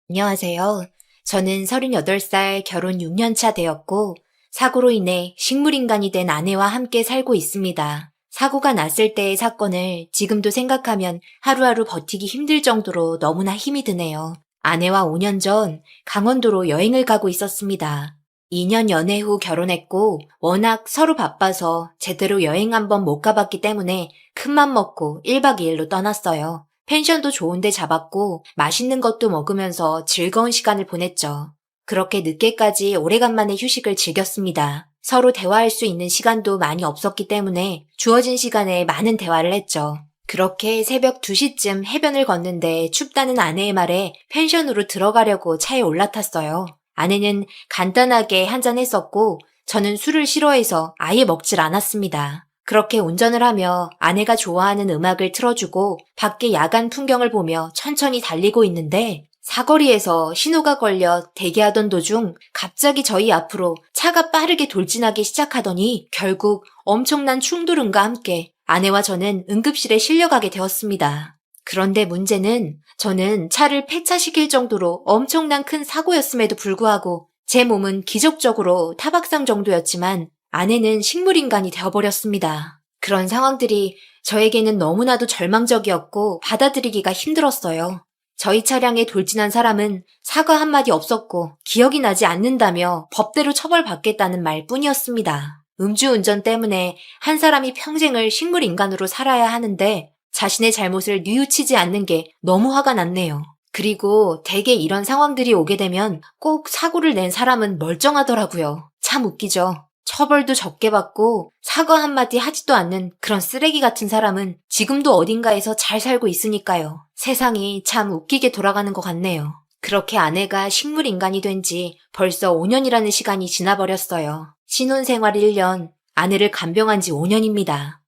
안녕하세요. 저는 38살 결혼 6년 차 되었고, 사고로 인해 식물인간이 된 아내와 함께 살고 있습니다. 사고가 났을 때의 사건을 지금도 생각하면 하루하루 버티기 힘들 정도로 너무나 힘이 드네요. 아내와 5년 전 강원도로 여행을 가고 있었습니다. 2년 연애 후 결혼했고, 워낙 서로 바빠서 제대로 여행 한번 못 가봤기 때문에 큰맘 먹고 1박 2일로 떠났어요. 펜션도 좋은 데 잡았고 맛있는 것도 먹으면서 즐거운 시간을 보냈죠. 그렇게 늦게까지 오래간만에 휴식을 즐겼습니다. 서로 대화할 수 있는 시간도 많이 없었기 때문에 주어진 시간에 많은 대화를 했죠. 그렇게 새벽 2시쯤 해변을 걷는데 춥다는 아내의 말에 펜션으로 들어가려고 차에 올라탔어요. 아내는 간단하게 한잔 했었고 저는 술을 싫어해서 아예 먹질 않았습니다. 그렇게 운전을 하며 아내가 좋아하는 음악을 틀어주고 밖에 야간 풍경을 보며 천천히 달리고 있는데 사거리에서 신호가 걸려 대기하던 도중 갑자기 저희 앞으로 차가 빠르게 돌진하기 시작하더니 결국 엄청난 충돌음과 함께 아내와 저는 응급실에 실려가게 되었습니다. 그런데 문제는 저는 차를 폐차시킬 정도로 엄청난 큰 사고였음에도 불구하고 제 몸은 기적적으로 타박상 정도였지만 아내는 식물인간이 되어버렸습니다. 그런 상황들이 저에게는 너무나도 절망적이었고 받아들이기가 힘들었어요. 저희 차량에 돌진한 사람은 사과 한마디 없었고 기억이 나지 않는다며 법대로 처벌받겠다는 말뿐이었습니다. 음주운전 때문에 한 사람이 평생을 식물인간으로 살아야 하는데 자신의 잘못을 뉘우치지 않는 게 너무 화가 났네요. 그리고 대개 이런 상황들이 오게 되면 꼭 사고를 낸 사람은 멀쩡하더라고요. 참 웃기죠. 처벌도 적게 받고 사과 한마디 하지도 않는 그런 쓰레기 같은 사람은 지금도 어딘가에서 잘 살고 있으니까요. 세상이 참 웃기게 돌아가는 것 같네요. 그렇게 아내가 식물인간이 된 지 벌써 5년이라는 시간이 지나버렸어요. 신혼생활 1년, 아내를 간병한 지 5년입니다.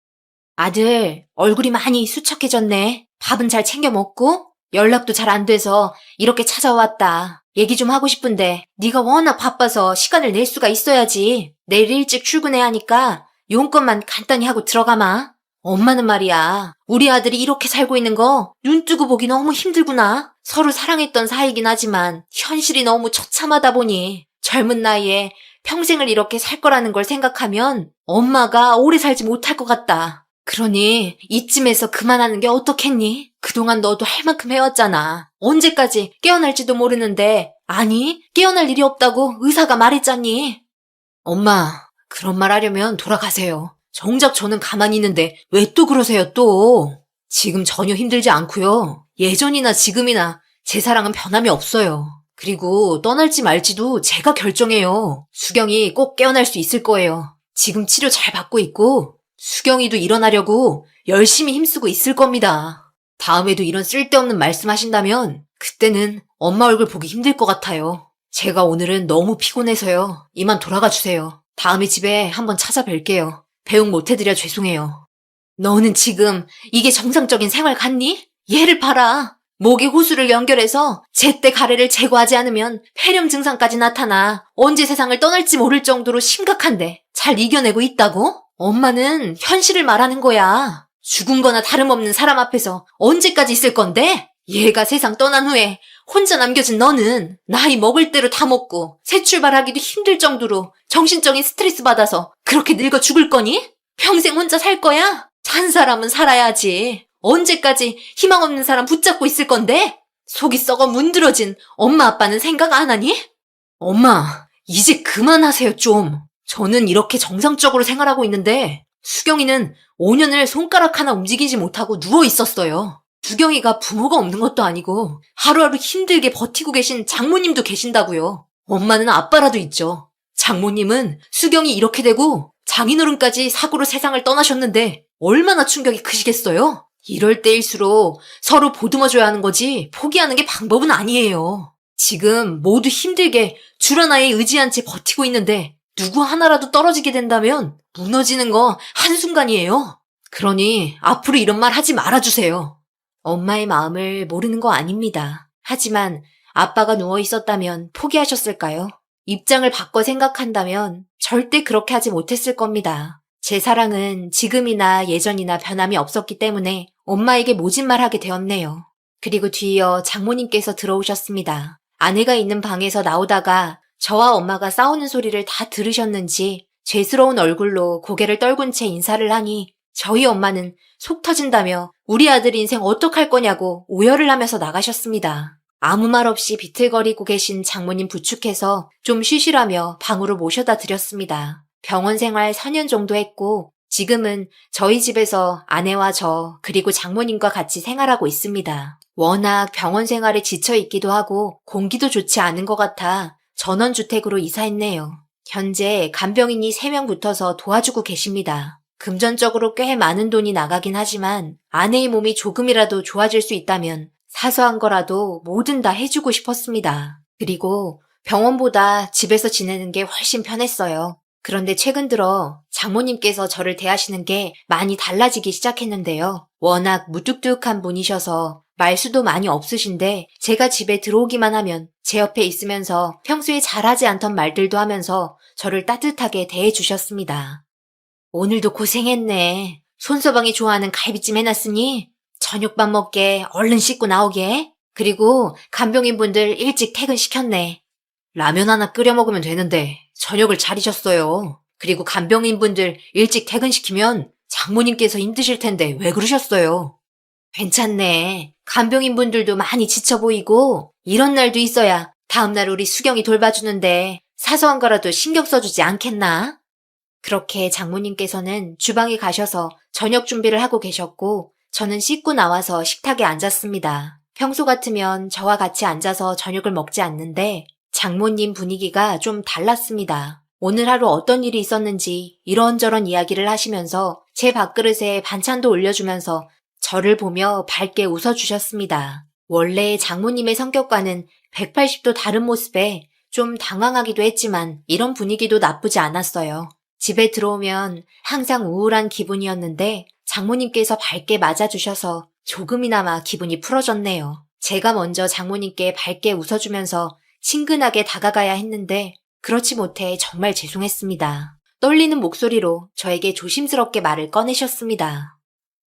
아들, 얼굴이 많이 수척해졌네. 밥은 잘 챙겨 먹고? 연락도 잘 안 돼서 이렇게 찾아왔다. 얘기 좀 하고 싶은데 네가 워낙 바빠서 시간을 낼 수가 있어야지. 내일 일찍 출근해야 하니까 용건만 간단히 하고 들어가마. 엄마는 말이야. 우리 아들이 이렇게 살고 있는 거 눈 뜨고 보기 너무 힘들구나. 서로 사랑했던 사이긴 하지만 현실이 너무 처참하다 보니 젊은 나이에 평생을 이렇게 살 거라는 걸 생각하면 엄마가 오래 살지 못할 것 같다. 그러니 이쯤에서 그만하는 게 어떻겠니? 그동안 너도 할 만큼 해왔잖아. 언제까지 깨어날지도 모르는데 아니 깨어날 일이 없다고 의사가 말했잖니. 엄마, 그런 말 하려면 돌아가세요. 정작 저는 가만히 있는데 왜 또 그러세요 또? 지금 전혀 힘들지 않고요. 예전이나 지금이나 제 사랑은 변함이 없어요. 그리고 떠날지 말지도 제가 결정해요. 수경이 꼭 깨어날 수 있을 거예요. 지금 치료 잘 받고 있고 수경이도 일어나려고 열심히 힘쓰고 있을 겁니다. 다음에도 이런 쓸데없는 말씀 하신다면 그때는 엄마 얼굴 보기 힘들 것 같아요. 제가 오늘은 너무 피곤해서요. 이만 돌아가 주세요. 다음에 집에 한번 찾아뵐게요. 배웅 못 해드려 죄송해요. 너는 지금 이게 정상적인 생활 같니? 얘를 봐라. 목에 호수를 연결해서 제때 가래를 제거하지 않으면 폐렴 증상까지 나타나 언제 세상을 떠날지 모를 정도로 심각한데 잘 이겨내고 있다고? 엄마는 현실을 말하는 거야. 죽은 거나 다름없는 사람 앞에서 언제까지 있을 건데? 얘가 세상 떠난 후에 혼자 남겨진 너는 나이 먹을 대로 다 먹고 새 출발하기도 힘들 정도로 정신적인 스트레스 받아서 그렇게 늙어 죽을 거니? 평생 혼자 살 거야? 산 사람은 살아야지. 언제까지 희망 없는 사람 붙잡고 있을 건데? 속이 썩어 문드러진 엄마 아빠는 생각 안 하니? 엄마, 이제 그만하세요 좀. 저는 이렇게 정상적으로 생활하고 있는데 수경이는 5년을 손가락 하나 움직이지 못하고 누워 있었어요. 수경이가 부모가 없는 것도 아니고 하루하루 힘들게 버티고 계신 장모님도 계신다고요. 엄마는 아빠라도 있죠. 장모님은 수경이 이렇게 되고 장인어른까지 사고로 세상을 떠나셨는데 얼마나 충격이 크시겠어요? 이럴 때일수록 서로 보듬어줘야 하는 거지 포기하는 게 방법은 아니에요. 지금 모두 힘들게 줄 하나에 의지한 채 버티고 있는데 누구 하나라도 떨어지게 된다면 무너지는 거 한순간이에요. 그러니 앞으로 이런 말 하지 말아주세요. 엄마의 마음을 모르는 거 아닙니다. 하지만 아빠가 누워 있었다면 포기하셨을까요? 입장을 바꿔 생각한다면 절대 그렇게 하지 못했을 겁니다. 제 사랑은 지금이나 예전이나 변함이 없었기 때문에 엄마에게 모진 말 하게 되었네요. 그리고 뒤이어 장모님께서 들어오셨습니다. 아내가 있는 방에서 나오다가 저와 엄마가 싸우는 소리를 다 들으셨는지 죄스러운 얼굴로 고개를 떨군 채 인사를 하니 저희 엄마는 속 터진다며 우리 아들 인생 어떡할 거냐고 오열을 하면서 나가셨습니다. 아무 말 없이 비틀거리고 계신 장모님 부축해서 좀 쉬시라며 방으로 모셔다 드렸습니다. 병원 생활 4년 정도 했고 지금은 저희 집에서 아내와 저 그리고 장모님과 같이 생활하고 있습니다. 워낙 병원 생활에 지쳐 있기도 하고 공기도 좋지 않은 것 같아 전원주택으로 이사했네요. 현재 간병인이 3명 붙어서 도와주고 계십니다. 금전적으로 꽤 많은 돈이 나가긴 하지만 아내의 몸이 조금이라도 좋아질 수 있다면 사소한 거라도 뭐든 다 해주고 싶었습니다. 그리고 병원보다 집에서 지내는 게 훨씬 편했어요. 그런데 최근 들어 장모님께서 저를 대하시는 게 많이 달라지기 시작했는데요. 워낙 무뚝뚝한 분이셔서 말수도 많이 없으신데 제가 집에 들어오기만 하면 제 옆에 있으면서 평소에 잘하지 않던 말들도 하면서 저를 따뜻하게 대해주셨습니다. 오늘도 고생했네. 손서방이 좋아하는 갈비찜 해놨으니 저녁밥 먹게 얼른 씻고 나오게. 그리고 간병인분들 일찍 퇴근시켰네. 라면 하나 끓여 먹으면 되는데 저녁을 차리셨어요. 그리고 간병인분들 일찍 퇴근시키면 장모님께서 힘드실 텐데 왜 그러셨어요? 괜찮네. 간병인분들도 많이 지쳐 보이고 이런 날도 있어야 다음날 우리 수경이 돌봐주는데 사소한 거라도 신경 써주지 않겠나? 그렇게 장모님께서는 주방에 가셔서 저녁 준비를 하고 계셨고 저는 씻고 나와서 식탁에 앉았습니다. 평소 같으면 저와 같이 앉아서 저녁을 먹지 않는데 장모님 분위기가 좀 달랐습니다. 오늘 하루 어떤 일이 있었는지 이런저런 이야기를 하시면서 제 밥그릇에 반찬도 올려주면서 저를 보며 밝게 웃어주셨습니다. 원래 장모님의 성격과는 180도 다른 모습에 좀 당황하기도 했지만 이런 분위기도 나쁘지 않았어요. 집에 들어오면 항상 우울한 기분이었는데 장모님께서 밝게 맞아주셔서 조금이나마 기분이 풀어졌네요. 제가 먼저 장모님께 밝게 웃어주면서 친근하게 다가가야 했는데 그렇지 못해 정말 죄송했습니다. 떨리는 목소리로 저에게 조심스럽게 말을 꺼내셨습니다.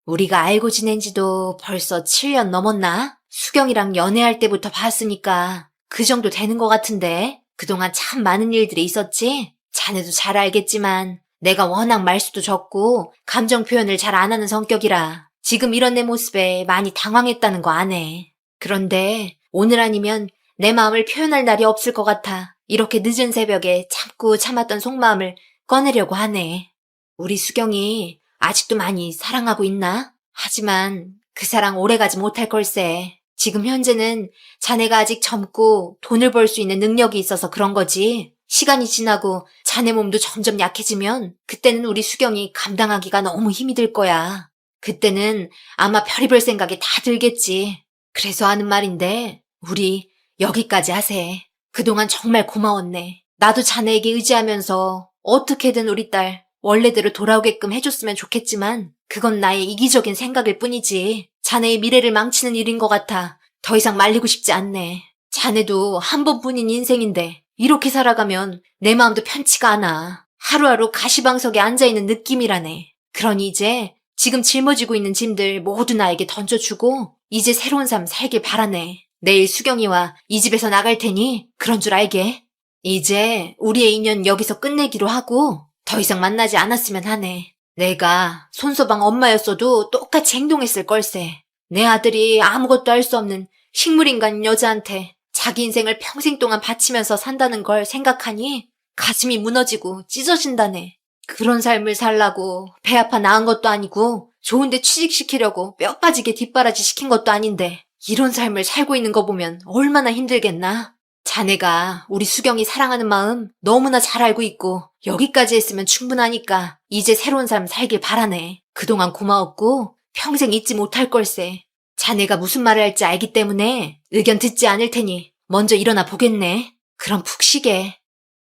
우리가 알고 지낸 지도 벌써 7년 넘었나? 수경이랑 연애할 때부터 봤으니까 그 정도 되는 것 같은데 그동안 참 많은 일들이 있었지? 자네도 잘 알겠지만 내가 워낙 말수도 적고 감정 표현을 잘 안 하는 성격이라 지금 이런 내 모습에 많이 당황했다는 거 아네. 그런데 오늘 아니면 내 마음을 표현할 날이 없을 것 같아 이렇게 늦은 새벽에 참고 참았던 속마음을 꺼내려고 하네. 우리 수경이 아직도 많이 사랑하고 있나? 하지만 그 사랑 오래가지 못할 걸세. 지금 현재는 자네가 아직 젊고 돈을 벌 수 있는 능력이 있어서 그런 거지. 시간이 지나고 자네 몸도 점점 약해지면 그때는 우리 수경이 감당하기가 너무 힘이 들 거야. 그때는 아마 별의별 생각이 다 들겠지. 그래서 하는 말인데 우리 여기까지 하세. 그동안 정말 고마웠네. 나도 자네에게 의지하면서 어떻게든 우리 딸 원래대로 돌아오게끔 해줬으면 좋겠지만 그건 나의 이기적인 생각일 뿐이지. 자네의 미래를 망치는 일인 것 같아 더 이상 말리고 싶지 않네. 자네도 한 번뿐인 인생인데 이렇게 살아가면 내 마음도 편치가 않아. 하루하루 가시방석에 앉아있는 느낌이라네. 그러니 이제 지금 짊어지고 있는 짐들 모두 나에게 던져주고 이제 새로운 삶 살길 바라네. 내일 수경이와 이 집에서 나갈 테니 그런 줄 알게. 이제 우리의 인연 여기서 끝내기로 하고 더 이상 만나지 않았으면 하네. 내가 손서방 엄마였어도 똑같이 행동했을 걸세. 내 아들이 아무것도 할 수 없는 식물인간 여자한테 자기 인생을 평생 동안 바치면서 산다는 걸 생각하니 가슴이 무너지고 찢어진다네. 그런 삶을 살라고 배 아파 낳은 것도 아니고 좋은데 취직시키려고 뼈 빠지게 뒷바라지 시킨 것도 아닌데 이런 삶을 살고 있는 거 보면 얼마나 힘들겠나. 자네가 우리 수경이 사랑하는 마음 너무나 잘 알고 있고 여기까지 했으면 충분하니까 이제 새로운 삶 살길 바라네. 그동안 고마웠고 평생 잊지 못할 걸세. 자네가 무슨 말을 할지 알기 때문에 의견 듣지 않을 테니 먼저 일어나 보겠네. 그럼 푹 쉬게.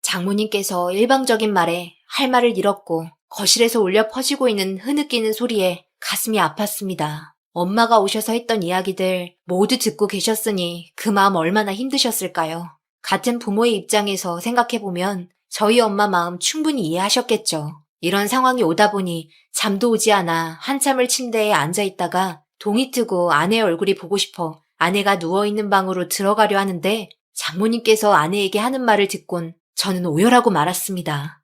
장모님께서 일방적인 말에 할 말을 잃었고 거실에서 울려 퍼지고 있는 흐느끼는 소리에 가슴이 아팠습니다. 엄마가 오셔서 했던 이야기들 모두 듣고 계셨으니 그 마음 얼마나 힘드셨을까요? 같은 부모의 입장에서 생각해보면 저희 엄마 마음 충분히 이해하셨겠죠. 이런 상황이 오다 보니 잠도 오지 않아 한참을 침대에 앉아있다가 동이 트고 아내 얼굴이 보고 싶어 아내가 누워있는 방으로 들어가려 하는데 장모님께서 아내에게 하는 말을 듣곤 저는 오열하고 말았습니다.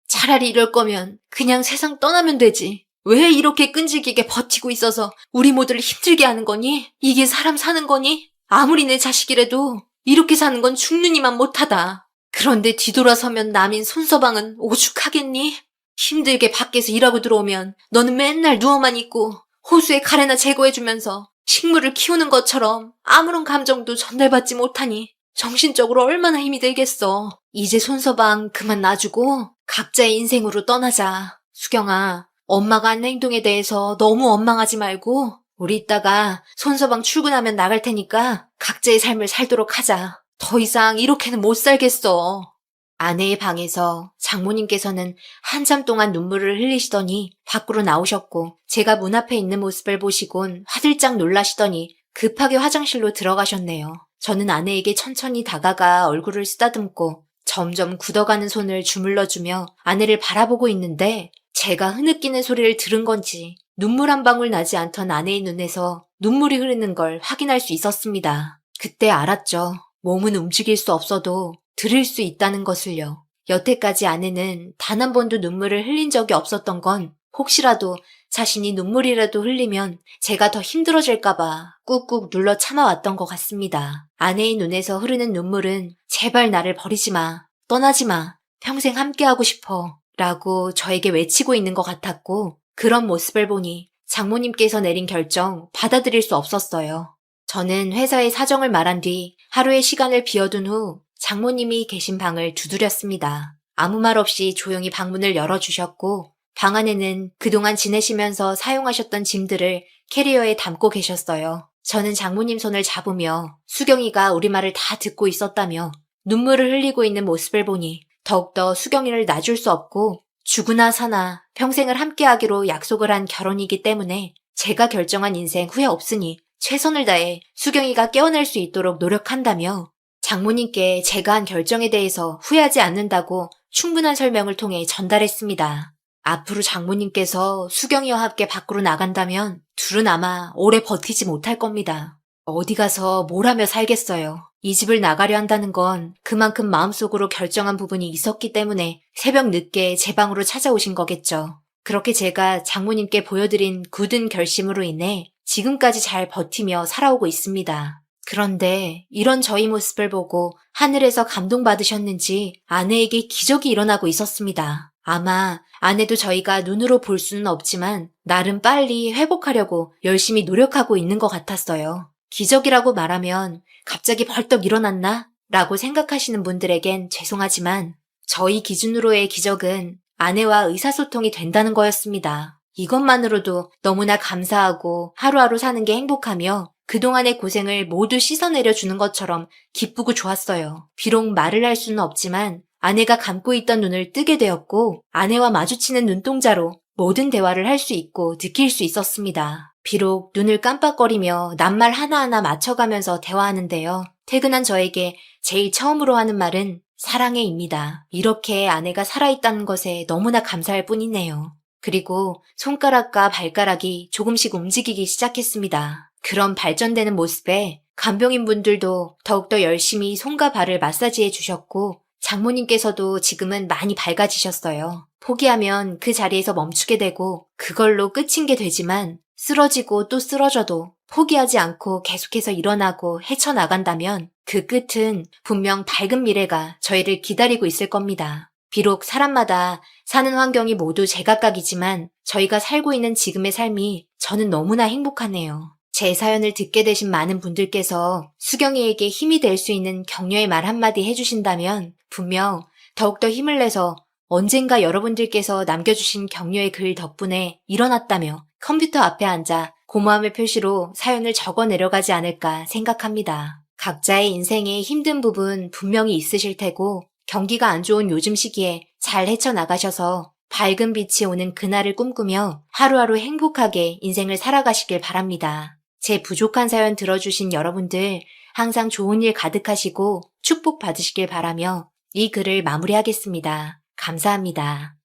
차라리 이럴 거면 그냥 세상 떠나면 되지. 왜 이렇게 끈질기게 버티고 있어서 우리 모두를 힘들게 하는 거니? 이게 사람 사는 거니? 아무리 내 자식이라도 이렇게 사는 건 죽느니만 못하다. 그런데 뒤돌아서면 남인 손서방은 오죽하겠니? 힘들게 밖에서 일하고 들어오면 너는 맨날 누워만 있고 호수에 가래나 제거해주면서 식물을 키우는 것처럼 아무런 감정도 전달받지 못하니 정신적으로 얼마나 힘이 들겠어. 이제 손서방 그만 놔주고 각자의 인생으로 떠나자. 수경아, 엄마가 하는 행동에 대해서 너무 원망하지 말고 우리 이따가 손서방 출근하면 나갈 테니까 각자의 삶을 살도록 하자. 더 이상 이렇게는 못 살겠어. 아내의 방에서 장모님께서는 한참 동안 눈물을 흘리시더니 밖으로 나오셨고 제가 문 앞에 있는 모습을 보시곤 화들짝 놀라시더니 급하게 화장실로 들어가셨네요. 저는 아내에게 천천히 다가가 얼굴을 쓰다듬고 점점 굳어가는 손을 주물러주며 아내를 바라보고 있는데 제가 흐느끼는 소리를 들은 건지 눈물 한 방울 나지 않던 아내의 눈에서 눈물이 흐르는 걸 확인할 수 있었습니다. 그때 알았죠. 몸은 움직일 수 없어도 들을 수 있다는 것을요. 여태까지 아내는 단 한 번도 눈물을 흘린 적이 없었던 건 혹시라도 자신이 눈물이라도 흘리면 제가 더 힘들어질까봐 꾹꾹 눌러 참아왔던 것 같습니다. 아내의 눈에서 흐르는 눈물은 제발 나를 버리지 마, 떠나지 마, 평생 함께하고 싶어 라고 저에게 외치고 있는 것 같았고 그런 모습을 보니 장모님께서 내린 결정 받아들일 수 없었어요. 저는 회사의 사정을 말한 뒤 하루의 시간을 비워둔 후 장모님이 계신 방을 두드렸습니다. 아무 말 없이 조용히 방문을 열어주셨고 방 안에는 그동안 지내시면서 사용하셨던 짐들을 캐리어에 담고 계셨어요. 저는 장모님 손을 잡으며 수경이가 우리 말을 다 듣고 있었다며 눈물을 흘리고 있는 모습을 보니 더욱더 수경이를 놔줄 수 없고 죽으나 사나 평생을 함께하기로 약속을 한 결혼이기 때문에 제가 결정한 인생 후회 없으니 최선을 다해 수경이가 깨어날 수 있도록 노력한다며 장모님께 제가 한 결정에 대해서 후회하지 않는다고 충분한 설명을 통해 전달했습니다. 앞으로 장모님께서 수경이와 함께 밖으로 나간다면 둘은 아마 오래 버티지 못할 겁니다. 어디 가서 뭘 하며 살겠어요. 이 집을 나가려 한다는 건 그만큼 마음속으로 결정한 부분이 있었기 때문에 새벽 늦게 제 방으로 찾아오신 거겠죠. 그렇게 제가 장모님께 보여드린 굳은 결심으로 인해 지금까지 잘 버티며 살아오고 있습니다. 그런데 이런 저희 모습을 보고 하늘에서 감동받으셨는지 아내에게 기적이 일어나고 있었습니다. 아마 아내도 저희가 눈으로 볼 수는 없지만 나름 빨리 회복하려고 열심히 노력하고 있는 것 같았어요. 기적이라고 말하면 갑자기 벌떡 일어났나? 라고 생각하시는 분들에겐 죄송하지만 저희 기준으로의 기적은 아내와 의사소통이 된다는 거였습니다. 이것만으로도 너무나 감사하고 하루하루 사는 게 행복하며 그동안의 고생을 모두 씻어내려 주는 것처럼 기쁘고 좋았어요. 비록 말을 할 수는 없지만 아내가 감고 있던 눈을 뜨게 되었고 아내와 마주치는 눈동자로 모든 대화를 할 수 있고 느낄 수 있었습니다. 비록 눈을 깜빡거리며 낱말 하나하나 맞춰가면서 대화하는데요. 퇴근한 저에게 제일 처음으로 하는 말은 사랑해입니다. 이렇게 아내가 살아있다는 것에 너무나 감사할 뿐이네요. 그리고 손가락과 발가락이 조금씩 움직이기 시작했습니다. 그런 발전되는 모습에 간병인 분들도 더욱더 열심히 손과 발을 마사지해 주셨고 장모님께서도 지금은 많이 밝아지셨어요. 포기하면 그 자리에서 멈추게 되고 그걸로 끝인 게 되지만 쓰러지고 또 쓰러져도 포기하지 않고 계속해서 일어나고 헤쳐나간다면 그 끝은 분명 밝은 미래가 저희를 기다리고 있을 겁니다. 비록 사람마다 사는 환경이 모두 제각각이지만 저희가 살고 있는 지금의 삶이 저는 너무나 행복하네요. 제 사연을 듣게 되신 많은 분들께서 수경이에게 힘이 될 수 있는 격려의 말 한마디 해주신다면 분명 더욱더 힘을 내서 언젠가 여러분들께서 남겨주신 격려의 글 덕분에 일어났다며 컴퓨터 앞에 앉아 고마움의 표시로 사연을 적어 내려가지 않을까 생각합니다. 각자의 인생에 힘든 부분 분명히 있으실 테고 경기가 안 좋은 요즘 시기에 잘 헤쳐나가셔서 밝은 빛이 오는 그날을 꿈꾸며 하루하루 행복하게 인생을 살아가시길 바랍니다. 제 부족한 사연 들어주신 여러분들 항상 좋은 일 가득하시고 축복 받으시길 바라며 이 글을 마무리하겠습니다. 감사합니다.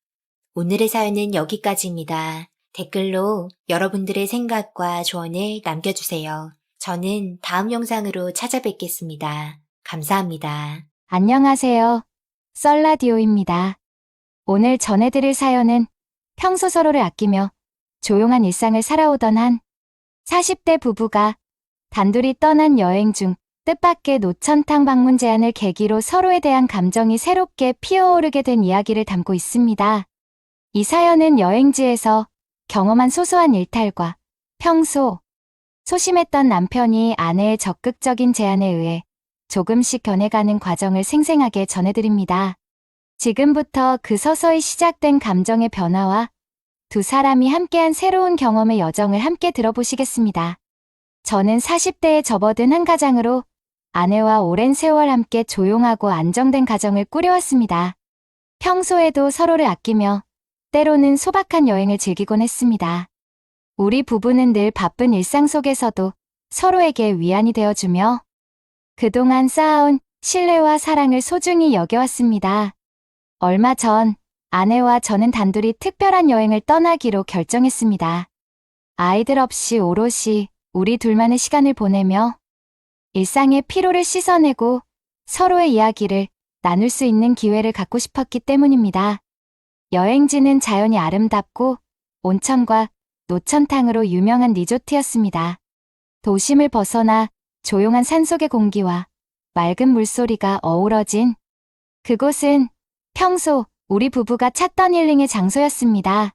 오늘의 사연은 여기까지입니다. 댓글로 여러분들의 생각과 조언을 남겨주세요. 저는 다음 영상으로 찾아뵙겠습니다. 감사합니다. 안녕하세요. 썰라디오입니다. 오늘 전해드릴 사연은 평소 서로를 아끼며 조용한 일상을 살아오던 한 40대 부부가 단둘이 떠난 여행 중 뜻밖의 노천탕 방문 제안을 계기로 서로에 대한 감정이 새롭게 피어오르게 된 이야기를 담고 있습니다. 이 사연은 여행지에서 경험한 소소한 일탈과 평소 소심했던 남편이 아내의 적극적인 제안에 의해 조금씩 변해가는 과정을 생생하게 전해드립니다. 지금부터 그 서서히 시작된 감정의 변화와 두 사람이 함께한 새로운 경험의 여정을 함께 들어보시겠습니다. 저는 40대에 접어든 한 가장으로 아내와 오랜 세월 함께 조용하고 안정된 가정을 꾸려왔습니다. 평소에도 서로를 아끼며 때로는 소박한 여행을 즐기곤 했습니다. 우리 부부는 늘 바쁜 일상 속에서도 서로에게 위안이 되어주며 그동안 쌓아온 신뢰와 사랑을 소중히 여겨왔습니다. 얼마 전 아내와 저는 단둘이 특별한 여행을 떠나기로 결정했습니다. 아이들 없이 오롯이 우리 둘만의 시간을 보내며 일상의 피로를 씻어내고 서로의 이야기를 나눌 수 있는 기회를 갖고 싶었기 때문입니다. 여행지는 자연이 아름답고 온천과 노천탕으로 유명한 리조트였습니다. 도심을 벗어나 조용한 산속의 공기와 맑은 물소리가 어우러진 그곳은 평소 우리 부부가 찾던 힐링의 장소였습니다.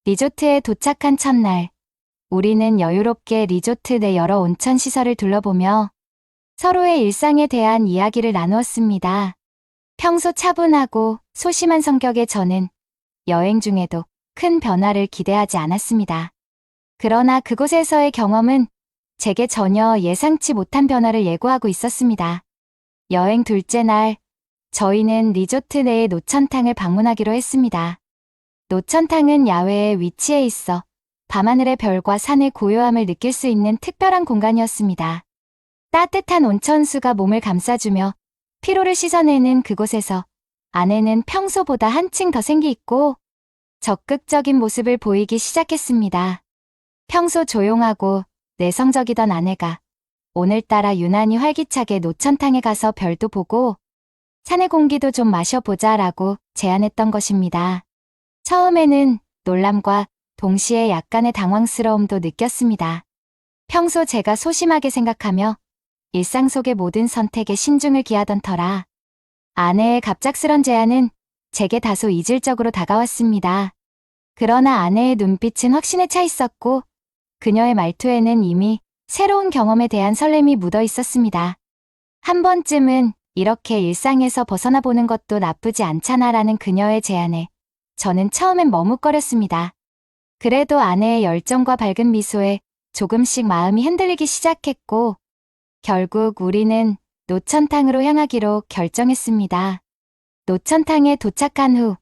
리조트에 도착한 첫날, 우리는 여유롭게 리조트 내 여러 온천 시설을 둘러보며 서로의 일상에 대한 이야기를 나누었습니다. 평소 차분하고 소심한 성격의 저는 여행 중에도 큰 변화를 기대하지 않았습니다. 그러나 그곳에서의 경험은 제게 전혀 예상치 못한 변화를 예고하고 있었습니다. 여행 둘째 날, 저희는 리조트 내의 노천탕을 방문하기로 했습니다. 노천탕은 야외에 위치해 있어 밤하늘의 별과 산의 고요함을 느낄 수 있는 특별한 공간이었습니다. 따뜻한 온천수가 몸을 감싸주며 피로를 씻어내는 그곳에서 아내는 평소보다 한층 더 생기 있고 적극적인 모습을 보이기 시작했습니다. 평소 조용하고 내성적이던 아내가 오늘따라 유난히 활기차게 노천탕에 가서 별도 보고 산의 공기도 좀 마셔보자라고 제안했던 것입니다. 처음에는 놀람과 동시에 약간의 당황스러움도 느꼈습니다. 평소 제가 소심하게 생각하며 일상 속의 모든 선택에 신중을 기하던 터라 아내의 갑작스런 제안은 제게 다소 이질적으로 다가왔습니다. 그러나 아내의 눈빛은 확신에 차 있었고 그녀의 말투에는 이미 새로운 경험에 대한 설렘이 묻어 있었습니다. 한 번쯤은 이렇게 일상에서 벗어나 보는 것도 나쁘지 않잖아라는 그녀의 제안에 저는 처음엔 머뭇거렸습니다. 그래도 아내의 열정과 밝은 미소에 조금씩 마음이 흔들리기 시작했고 결국 우리는 노천탕으로 향하기로 결정했습니다. 노천탕에 도착한 후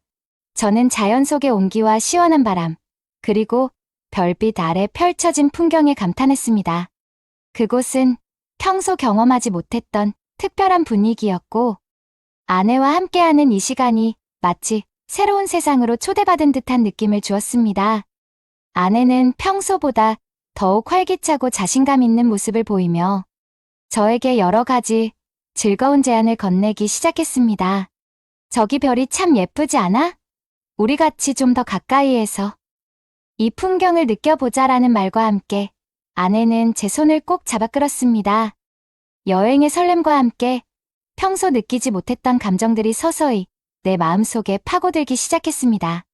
저는 자연 속의 온기와 시원한 바람 그리고 별빛 아래 펼쳐진 풍경에 감탄했습니다. 그곳은 평소 경험하지 못했던 특별한 분위기였고 아내와 함께하는 이 시간이 마치 새로운 세상으로 초대받은 듯한 느낌을 주었습니다. 아내는 평소보다 더욱 활기차고 자신감 있는 모습을 보이며 저에게 여러 가지 즐거운 제안을 건네기 시작했습니다. 저기 별이 참 예쁘지 않아? 우리 같이 좀 더 가까이에서 이 풍경을 느껴보자라는 말과 함께 아내는 제 손을 꼭 잡아 끌었습니다. 여행의 설렘과 함께 평소 느끼지 못했던 감정들이 서서히 내 마음속에 파고들기 시작했습니다.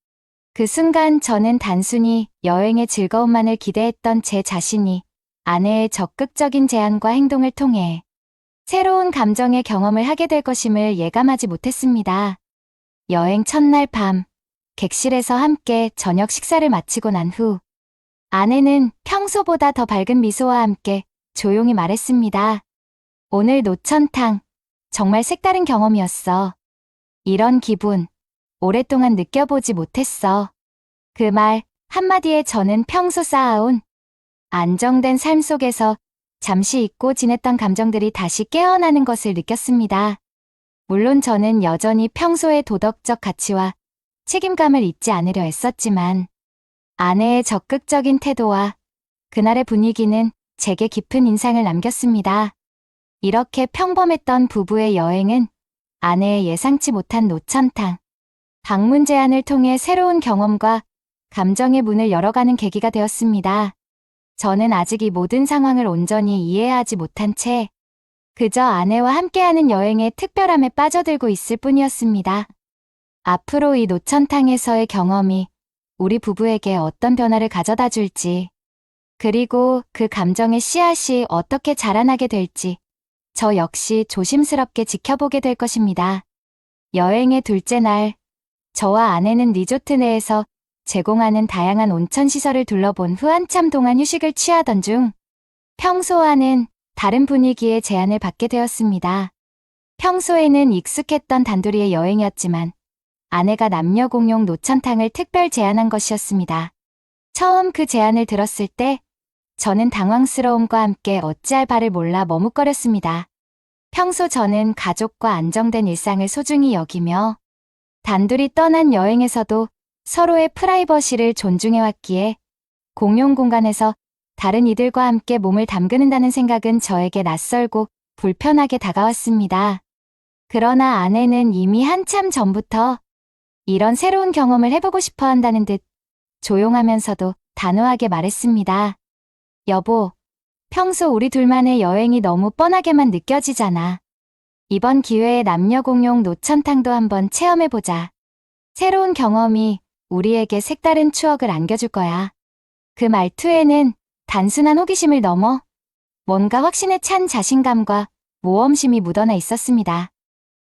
그 순간 저는 단순히 여행의 즐거움만을 기대했던 제 자신이 아내의 적극적인 제안과 행동을 통해 새로운 감정의 경험을 하게 될 것임을 예감하지 못했습니다. 여행 첫날 밤, 객실에서 함께 저녁 식사를 마치고 난 후 아내는 평소보다 더 밝은 미소와 함께 조용히 말했습니다. 오늘 노천탕, 정말 색다른 경험이었어. 이런 기분, 오랫동안 느껴보지 못했어. 그 말 한마디에 저는 평소 쌓아온 안정된 삶 속에서 잠시 잊고 지냈던 감정들이 다시 깨어나는 것을 느꼈습니다. 물론 저는 여전히 평소의 도덕적 가치와 책임감을 잊지 않으려 애썼지만 아내의 적극적인 태도와 그날의 분위기는 제게 깊은 인상을 남겼습니다. 이렇게 평범했던 부부의 여행은 아내의 예상치 못한 노천탕, 방문 제안을 통해 새로운 경험과 감정의 문을 열어가는 계기가 되었습니다. 저는 아직 이 모든 상황을 온전히 이해하지 못한 채 그저 아내와 함께하는 여행의 특별함에 빠져들고 있을 뿐이었습니다. 앞으로 이 노천탕에서의 경험이 우리 부부에게 어떤 변화를 가져다 줄지, 그리고 그 감정의 씨앗이 어떻게 자라나게 될지 저 역시 조심스럽게 지켜보게 될 것입니다. 여행의 둘째 날, 저와 아내는 리조트 내에서 제공하는 다양한 온천 시설을 둘러본 후 한참 동안 휴식을 취하던 중 평소와는 다른 분위기의 제안을 받게 되었습니다. 평소에는 익숙했던 단둘이의 여행이었지만 아내가 남녀 공용 노천탕을 특별 제안한 것이었습니다. 처음 그 제안을 들었을 때 저는 당황스러움과 함께 어찌할 바를 몰라 머뭇거렸습니다. 평소 저는 가족과 안정된 일상을 소중히 여기며 단둘이 떠난 여행에서도 서로의 프라이버시를 존중해왔기에 공용 공간에서 다른 이들과 함께 몸을 담그는다는 생각은 저에게 낯설고 불편하게 다가왔습니다. 그러나 아내는 이미 한참 전부터 이런 새로운 경험을 해보고 싶어 한다는 듯 조용하면서도 단호하게 말했습니다. 여보, 평소 우리 둘만의 여행이 너무 뻔하게만 느껴지잖아. 이번 기회에 남녀 공용 노천탕도 한번 체험해보자. 새로운 경험이 우리에게 색다른 추억을 안겨줄 거야. 그 말투에는 단순한 호기심을 넘어 뭔가 확신에 찬 자신감과 모험심이 묻어나 있었습니다.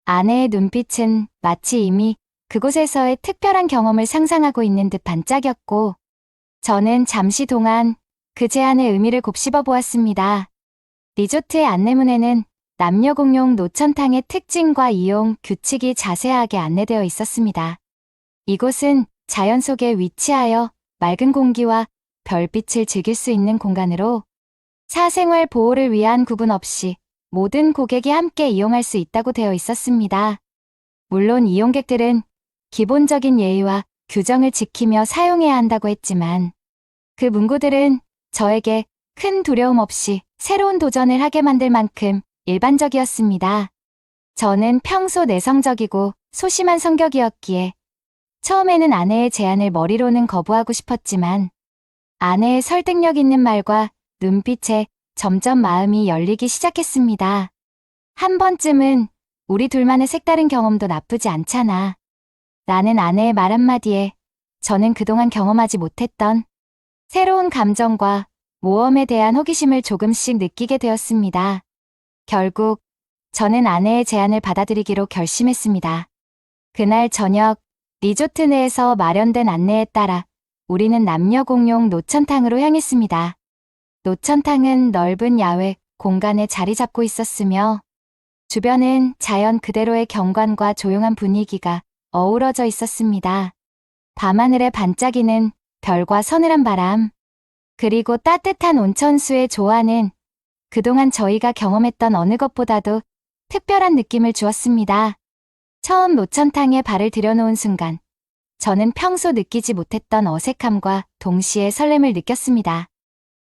아내의 눈빛은 마치 이미 그곳에서의 특별한 경험을 상상하고 있는 듯 반짝였고, 저는 잠시 동안 그 제안의 의미를 곱씹어 보았습니다. 리조트의 안내문에는 남녀 공용 노천탕의 특징과 이용 규칙이 자세하게 안내되어 있었습니다. 이곳은 자연 속에 위치하여 맑은 공기와 별빛을 즐길 수 있는 공간으로 사생활 보호를 위한 구분 없이 모든 고객이 함께 이용할 수 있다고 되어 있었습니다. 물론 이용객들은 기본적인 예의와 규정을 지키며 사용해야 한다고 했지만 그 문구들은 저에게 큰 두려움 없이 새로운 도전을 하게 만들 만큼 일반적이었습니다. 저는 평소 내성적이고 소심한 성격이었기에 처음에는 아내의 제안을 머리로는 거부하고 싶었지만 아내의 설득력 있는 말과 눈빛에 점점 마음이 열리기 시작했습니다. 한 번쯤은 우리 둘만의 색다른 경험도 나쁘지 않잖아. 라는 아내의 말 한마디에 저는 그동안 경험하지 못했던 새로운 감정과 모험에 대한 호기심을 조금씩 느끼게 되었습니다. 결국 저는 아내의 제안을 받아들이기로 결심했습니다. 그날 저녁 리조트 내에서 마련된 안내에 따라 우리는 남녀 공용 노천탕으로 향했습니다. 노천탕은 넓은 야외 공간에 자리 잡고 있었으며 주변은 자연 그대로의 경관과 조용한 분위기가 어우러져 있었습니다. 밤하늘에 반짝이는 별과 서늘한 바람, 그리고 따뜻한 온천수의 조화는 그동안 저희가 경험했던 어느 것보다도 특별한 느낌을 주었습니다. 처음 노천탕에 발을 들여놓은 순간 저는 평소 느끼지 못했던 어색함과 동시에 설렘을 느꼈습니다.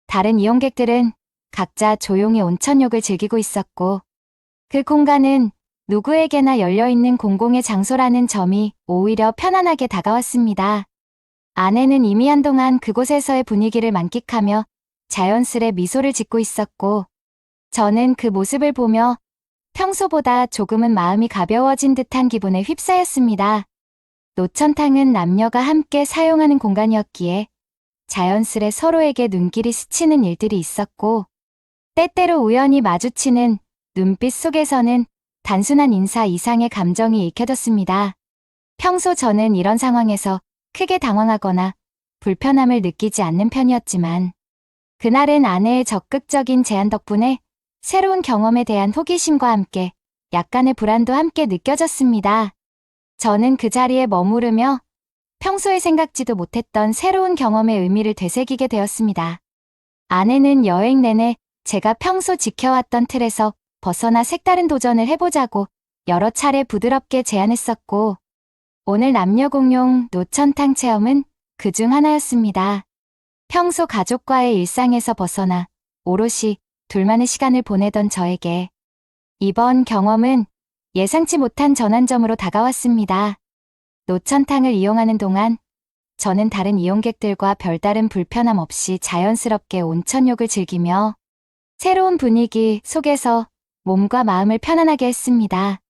다른 이용객들은 각자 조용히 온천욕을 즐기고 있었고 그 공간은 누구에게나 열려있는 공공의 장소라는 점이 오히려 편안하게 다가왔습니다. 아내는 이미 한동안 그곳에서의 분위기를 만끽하며 자연스레 미소를 짓고 있었고 저는 그 모습을 보며 평소보다 조금은 마음이 가벼워진 듯한 기분에 휩싸였습니다. 노천탕은 남녀가 함께 사용하는 공간이었기에 자연스레 서로에게 눈길이 스치는 일들이 있었고 때때로 우연히 마주치는 눈빛 속에서는 단순한 인사 이상의 감정이 읽혀졌습니다. 평소 저는 이런 상황에서 크게 당황하거나 불편함을 느끼지 않는 편이었지만 그날은 아내의 적극적인 제안 덕분에 새로운 경험에 대한 호기심과 함께 약간의 불안도 함께 느껴졌습니다. 저는 그 자리에 머무르며 평소에 생각지도 못했던 새로운 경험의 의미를 되새기게 되었습니다. 아내는 여행 내내 제가 평소 지켜왔던 틀에서 벗어나 색다른 도전을 해보자고 여러 차례 부드럽게 제안했었고 오늘 남녀 공용 노천탕 체험은 그중 하나였습니다. 평소 가족과의 일상에서 벗어나 오롯이 둘만의 시간을 보내던 저에게 이번 경험은 예상치 못한 전환점으로 다가왔습니다. 노천탕을 이용하는 동안 저는 다른 이용객들과 별다른 불편함 없이 자연스럽게 온천욕을 즐기며 새로운 분위기 속에서 몸과 마음을 편안하게 했습니다.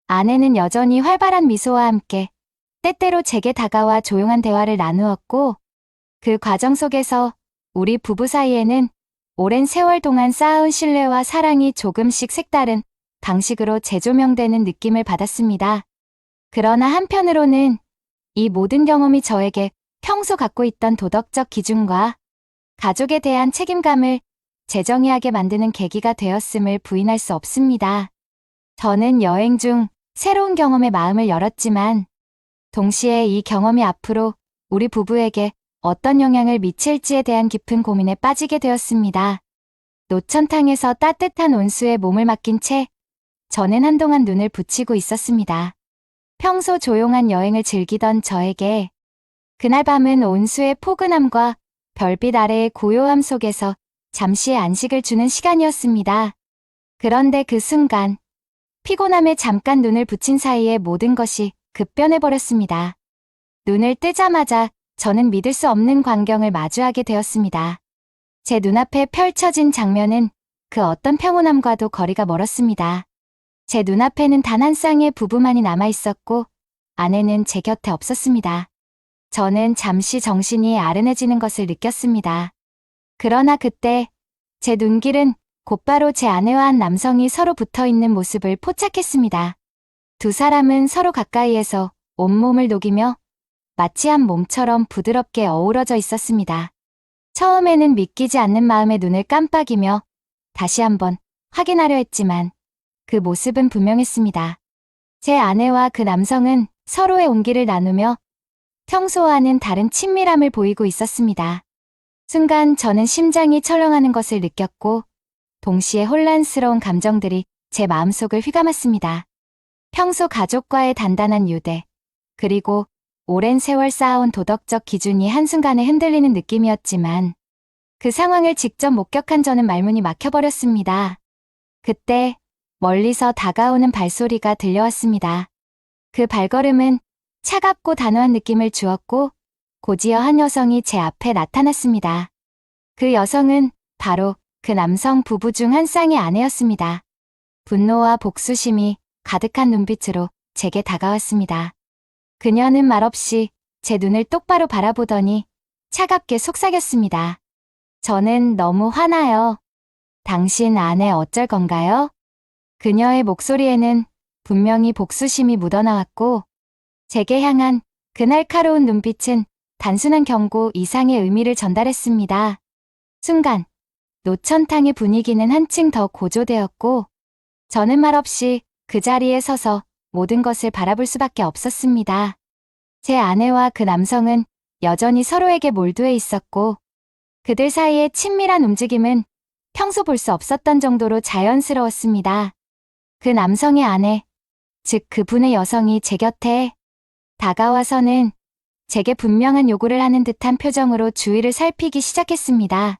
아내는 여전히 활발한 미소와 함께 때때로 제게 다가와 조용한 대화를 나누었고, 그 과정 속에서 우리 부부 사이에는 오랜 세월 동안 쌓아온 신뢰와 사랑이 조금씩 색다른 방식으로 재조명되는 느낌을 받았습니다. 그러나 한편으로는 이 모든 경험이 저에게 평소 갖고 있던 도덕적 기준과 가족에 대한 책임감을 재정의하게 만드는 계기가 되었음을 부인할 수 없습니다. 저는 여행 중 새로운 경험에 마음을 열었지만, 동시에 이 경험이 앞으로 우리 부부에게 어떤 영향을 미칠지에 대한 깊은 고민에 빠지게 되었습니다. 노천탕에서 따뜻한 온수에 몸을 맡긴 채 저는 한동안 눈을 붙이고 있었습니다. 평소 조용한 여행을 즐기던 저에게 그날 밤은 온수의 포근함과 별빛 아래의 고요함 속에서 잠시의 안식을 주는 시간이었습니다. 그런데 그 순간, 피곤함에 잠깐 눈을 붙인 사이에 모든 것이 급변해버렸습니다. 눈을 뜨자마자 저는 믿을 수 없는 광경을 마주하게 되었습니다. 제 눈앞에 펼쳐진 장면은 그 어떤 평온함과도 거리가 멀었습니다. 제 눈앞에는 단 한 쌍의 부부만이 남아있었고, 아내는 제 곁에 없었습니다. 저는 잠시 정신이 아른해지는 것을 느꼈습니다. 그러나 그때 제 눈길은 곧바로 제 아내와 한 남성이 서로 붙어있는 모습을 포착했습니다. 두 사람은 서로 가까이에서 온몸을 녹이며 마치 한 몸처럼 부드럽게 어우러져 있었습니다. 처음에는 믿기지 않는 마음에 눈을 깜빡이며 다시 한번 확인하려 했지만 그 모습은 분명했습니다. 제 아내와 그 남성은 서로의 온기를 나누며 평소와는 다른 친밀함을 보이고 있었습니다. 순간 저는 심장이 철렁하는 것을 느꼈고, 동시에 혼란스러운 감정들이 제 마음속을 휘감았습니다. 평소 가족과의 단단한 유대, 그리고 오랜 세월 쌓아온 도덕적 기준이 한순간에 흔들리는 느낌이었지만, 그 상황을 직접 목격한 저는 말문이 막혀버렸습니다. 그때 멀리서 다가오는 발소리가 들려왔습니다. 그 발걸음은 차갑고 단호한 느낌을 주었고, 곧이어 한 여성이 제 앞에 나타났습니다. 그 여성은 바로 그 남성 부부 중 한 쌍의 아내였습니다. 분노와 복수심이 가득한 눈빛으로 제게 다가왔습니다. 그녀는 말없이 제 눈을 똑바로 바라보더니 차갑게 속삭였습니다. 저는 너무 화나요. 당신 아내 어쩔 건가요? 그녀의 목소리에는 분명히 복수심이 묻어나왔고, 제게 향한 그 날카로운 눈빛은 단순한 경고 이상의 의미를 전달했습니다. 순간, 노천탕의 분위기는 한층 더 고조되었고, 저는 말없이 그 자리에 서서 모든 것을 바라볼 수밖에 없었습니다. 제 아내와 그 남성은 여전히 서로에게 몰두해 있었고, 그들 사이의 친밀한 움직임은 평소 볼 수 없었던 정도로 자연스러웠습니다. 그 남성의 아내, 즉 그분의 여성이 제 곁에 다가와서는 제게 분명한 요구를 하는 듯한 표정으로 주위를 살피기 시작했습니다.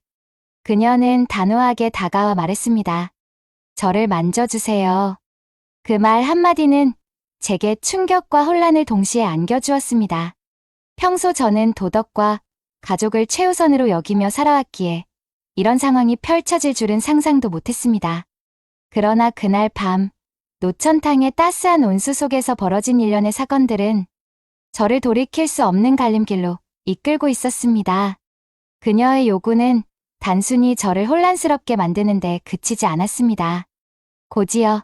그녀는 단호하게 다가와 말했습니다. 저를 만져주세요. 그 말 한마디는 제게 충격과 혼란을 동시에 안겨주었습니다. 평소 저는 도덕과 가족을 최우선으로 여기며 살아왔기에 이런 상황이 펼쳐질 줄은 상상도 못했습니다. 그러나 그날 밤, 노천탕의 따스한 온수 속에서 벌어진 일련의 사건들은 저를 돌이킬 수 없는 갈림길로 이끌고 있었습니다. 그녀의 요구는 단순히 저를 혼란스럽게 만드는데 그치지 않았습니다. 곧이어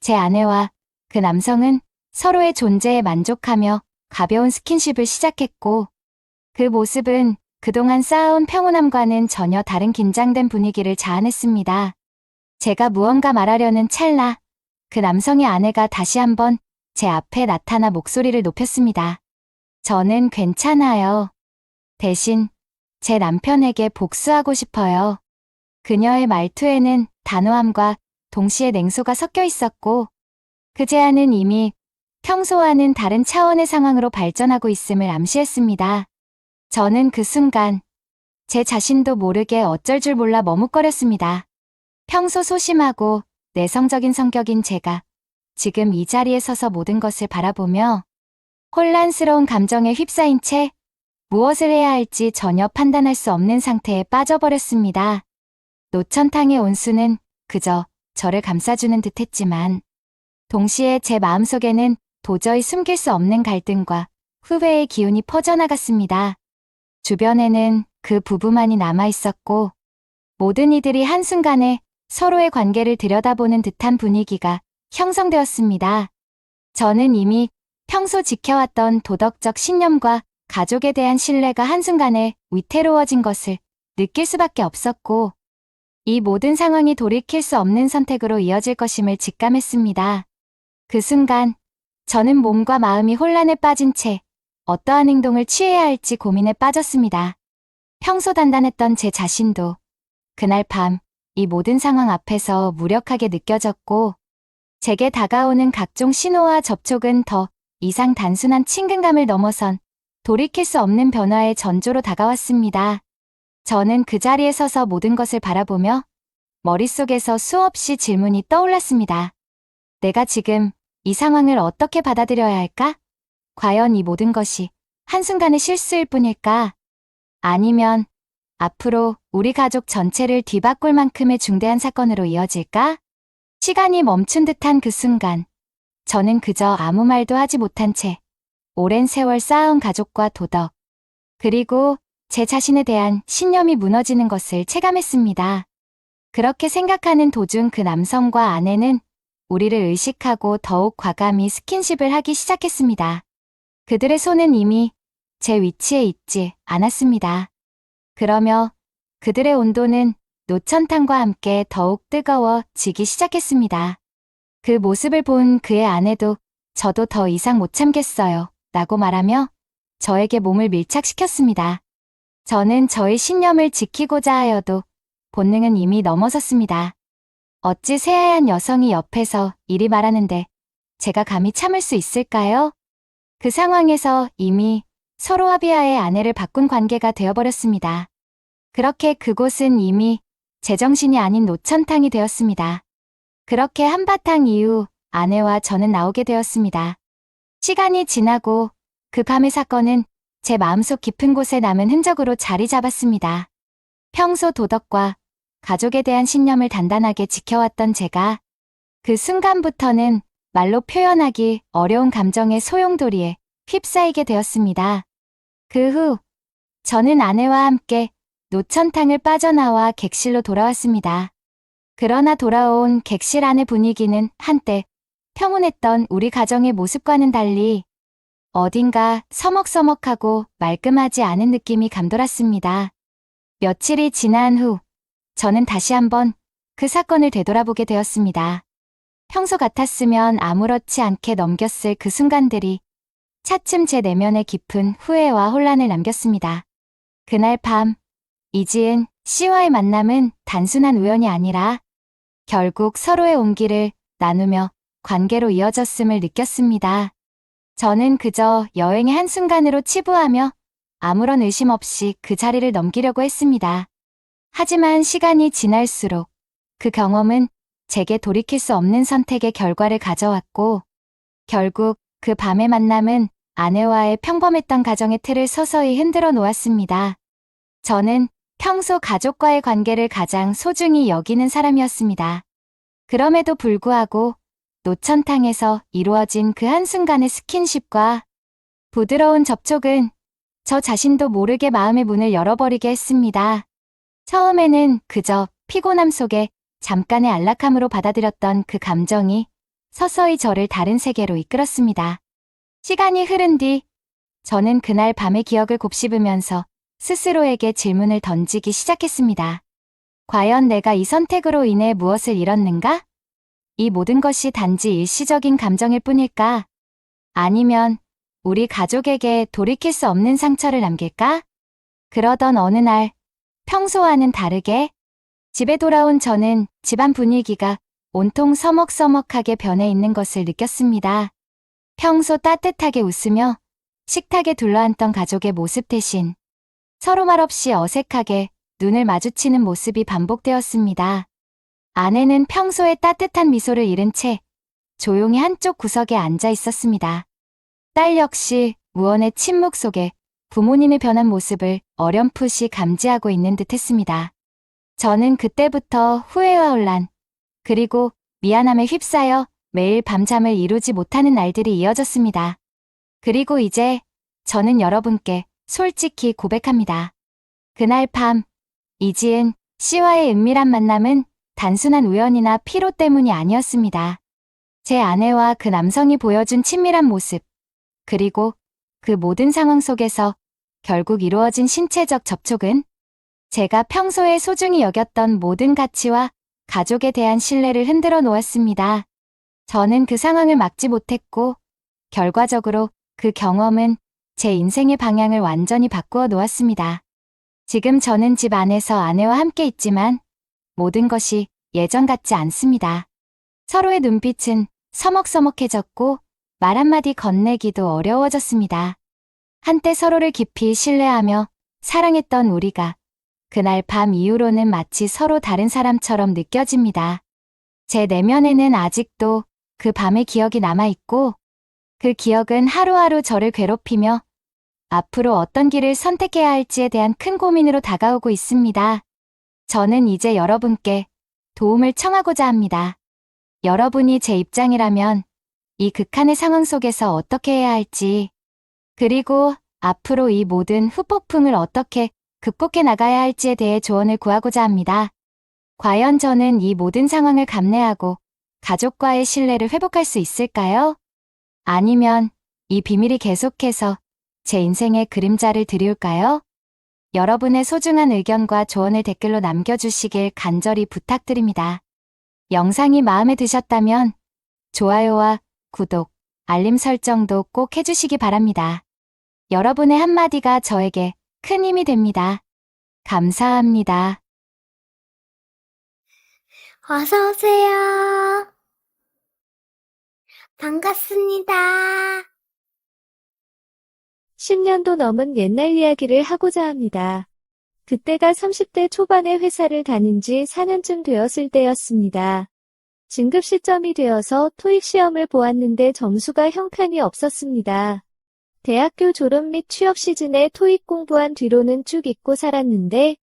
제 아내와 그 남성은 서로의 존재에 만족하며 가벼운 스킨십을 시작했고, 그 모습은 그동안 쌓아온 평온함과는 전혀 다른 긴장된 분위기를 자아냈습니다. 제가 무언가 말하려는 찰나, 그 남성의 아내가 다시 한번 제 앞에 나타나 목소리를 높였습니다. 저는 괜찮아요. 대신 제 남편에게 복수하고 싶어요. 그녀의 말투에는 단호함과 동시에 냉소가 섞여 있었고, 그 제안은 이미 평소와는 다른 차원의 상황으로 발전하고 있음을 암시했습니다. 저는 그 순간 제 자신도 모르게 어쩔 줄 몰라 머뭇거렸습니다. 평소 소심하고 내성적인 성격인 제가 지금 이 자리에 서서 모든 것을 바라보며 혼란스러운 감정에 휩싸인 채 무엇을 해야 할지 전혀 판단할 수 없는 상태에 빠져버렸습니다. 노천탕의 온수는 그저 저를 감싸주는 듯 했지만 동시에 제 마음속에는 도저히 숨길 수 없는 갈등과 후회의 기운이 퍼져나갔습니다. 주변에는 그 부부만이 남아있었고 모든 이들이 한순간에 서로의 관계를 들여다보는 듯한 분위기가 형성되었습니다. 저는 이미 평소 지켜왔던 도덕적 신념과 가족에 대한 신뢰가 한순간에 위태로워진 것을 느낄 수밖에 없었고 이 모든 상황이 돌이킬 수 없는 선택으로 이어질 것임을 직감했습니다. 그 순간 저는 몸과 마음이 혼란에 빠진 채 어떠한 행동을 취해야 할지 고민에 빠졌습니다. 평소 단단했던 제 자신도 그날 밤 이 모든 상황 앞에서 무력하게 느껴졌고 제게 다가오는 각종 신호와 접촉은 더 이상 단순한 친근감을 넘어선 돌이킬 수 없는 변화의 전조로 다가왔습니다. 저는 그 자리에 서서 모든 것을 바라보며 머릿속에서 수없이 질문이 떠올랐습니다. 내가 지금 이 상황을 어떻게 받아들여야 할까? 과연 이 모든 것이 한순간의 실수일 뿐일까? 아니면 앞으로 우리 가족 전체를 뒤바꿀 만큼의 중대한 사건으로 이어질까? 시간이 멈춘 듯한 그 순간, 저는 그저 아무 말도 하지 못한 채 오랜 세월 쌓아온 가족과 도덕, 그리고 제 자신에 대한 신념이 무너지는 것을 체감했습니다. 그렇게 생각하는 도중 그 남성과 아내는 우리를 의식하고 더욱 과감히 스킨십을 하기 시작했습니다. 그들의 손은 이미 제 위치에 있지 않았습니다. 그러며 그들의 온도는 노천탕과 함께 더욱 뜨거워지기 시작했습니다. 그 모습을 본 그의 아내도 저도 더 이상 못 참겠어요 라고 말하며 저에게 몸을 밀착시켰습니다. 저는 저의 신념을 지키고자 하여도 본능은 이미 넘어섰습니다. 어찌 새하얀 여성이 옆에서 이리 말하는데 제가 감히 참을 수 있을까요? 그 상황에서 이미 서로 합의하에 아내를 바꾼 관계가 되어버렸습니다. 그렇게 그곳은 이미 제정신이 아닌 노천탕이 되었습니다. 그렇게 한바탕 이후 아내와 저는 나오게 되었습니다. 시간이 지나고 그 밤의 사건은 제 마음속 깊은 곳에 남은 흔적으로 자리 잡았습니다. 평소 도덕과 가족에 대한 신념을 단단하게 지켜왔던 제가 그 순간부터는 말로 표현하기 어려운 감정의 소용돌이에 휩싸이게 되었습니다. 그 후 저는 아내와 함께 노천탕을 빠져나와 객실로 돌아왔습니다. 그러나 돌아온 객실 안의 분위기는 한때 평온했던 우리 가정의 모습과는 달리 어딘가 서먹서먹하고 말끔하지 않은 느낌이 감돌았습니다. 며칠이 지난 후 저는 다시 한번 그 사건을 되돌아보게 되었습니다. 평소 같았으면 아무렇지 않게 넘겼을 그 순간들이 차츰 제 내면에 깊은 후회와 혼란을 남겼습니다. 그날 밤 이지은 씨와의 만남은 단순한 우연이 아니라 결국 서로의 온기를 나누며 관계로 이어졌음을 느꼈습니다. 저는 그저 여행의 한순간으로 치부하며 아무런 의심 없이 그 자리를 넘기려고 했습니다. 하지만 시간이 지날수록 그 경험은 제게 돌이킬 수 없는 선택의 결과를 가져왔고 결국 그 밤의 만남은 아내와의 평범했던 가정의 틀을 서서히 흔들어 놓았습니다. 저는 평소 가족과의 관계를 가장 소중히 여기는 사람이었습니다. 그럼에도 불구하고 노천탕에서 이루어진 그 한순간의 스킨십과 부드러운 접촉은 저 자신도 모르게 마음의 문을 열어버리게 했습니다. 처음에는 그저 피곤함 속에 잠깐의 안락함으로 받아들였던 그 감정이 서서히 저를 다른 세계로 이끌었습니다. 시간이 흐른 뒤 저는 그날 밤의 기억을 곱씹으면서 스스로에게 질문을 던지기 시작했습니다. 과연 내가 이 선택으로 인해 무엇을 잃었는가? 이 모든 것이 단지 일시적인 감정일 뿐일까? 아니면 우리 가족에게 돌이킬 수 없는 상처를 남길까? 그러던 어느 날 평소와는 다르게 집에 돌아온 저는 집안 분위기가 온통 서먹서먹하게 변해 있는 것을 느꼈습니다. 평소 따뜻하게 웃으며 식탁에 둘러앉던 가족의 모습 대신 서로 말없이 어색하게 눈을 마주치는 모습이 반복되었습니다. 아내는 평소에 따뜻한 미소를 잃은 채 조용히 한쪽 구석에 앉아 있었습니다. 딸 역시 무언의 침묵 속에 부모님의 변한 모습을 어렴풋이 감지하고 있는 듯 했습니다. 저는 그때부터 후회와 혼란, 그리고 미안함에 휩싸여 매일 밤잠을 이루지 못하는 날들이 이어졌습니다. 그리고 이제 저는 여러분께 솔직히 고백합니다. 그날 밤, 이지은 씨와의 은밀한 만남은 단순한 우연이나 피로 때문이 아니었습니다. 제 아내와 그 남성이 보여준 친밀한 모습, 그리고 그 모든 상황 속에서 결국 이루어진 신체적 접촉은 제가 평소에 소중히 여겼던 모든 가치와 가족에 대한 신뢰를 흔들어 놓았습니다. 저는 그 상황을 막지 못했고, 결과적으로 그 경험은 제 인생의 방향을 완전히 바꾸어 놓았습니다. 지금 저는 집 안에서 아내와 함께 있지만 모든 것이 예전 같지 않습니다. 서로의 눈빛은 서먹서먹해졌고 말 한마디 건네기도 어려워졌습니다. 한때 서로를 깊이 신뢰하며 사랑했던 우리가 그날 밤 이후로는 마치 서로 다른 사람처럼 느껴집니다. 제 내면에는 아직도 그 밤의 기억이 남아있고, 그 기억은 하루하루 저를 괴롭히며 앞으로 어떤 길을 선택해야 할지에 대한 큰 고민으로 다가오고 있습니다. 저는 이제 여러분께 도움을 청하고자 합니다. 여러분이 제 입장이라면 이 극한의 상황 속에서 어떻게 해야 할지, 그리고 앞으로 이 모든 후폭풍을 어떻게 극복해 나가야 할지에 대해 조언을 구하고자 합니다. 과연 저는 이 모든 상황을 감내하고 가족과의 신뢰를 회복할 수 있을까요? 아니면 이 비밀이 계속해서 제 인생의 그림자를 드리울까요? 여러분의 소중한 의견과 조언을 댓글로 남겨주시길 간절히 부탁드립니다. 영상이 마음에 드셨다면 좋아요와 구독, 알림 설정도 꼭 해주시기 바랍니다. 여러분의 한마디가 저에게 큰 힘이 됩니다. 감사합니다. 어서 오세요. 반갑습니다. 10년도 넘은 옛날 이야기를 하고자 합니다. 그때가 30대 초반에 회사를 다닌 지 4년쯤 되었을 때였습니다. 진급 시점이 되어서 토익 시험을 보았는데 점수가 형편이 없었습니다. 대학교 졸업 및 취업 시즌에 토익 공부한 뒤로는 쭉 잊고 살았는데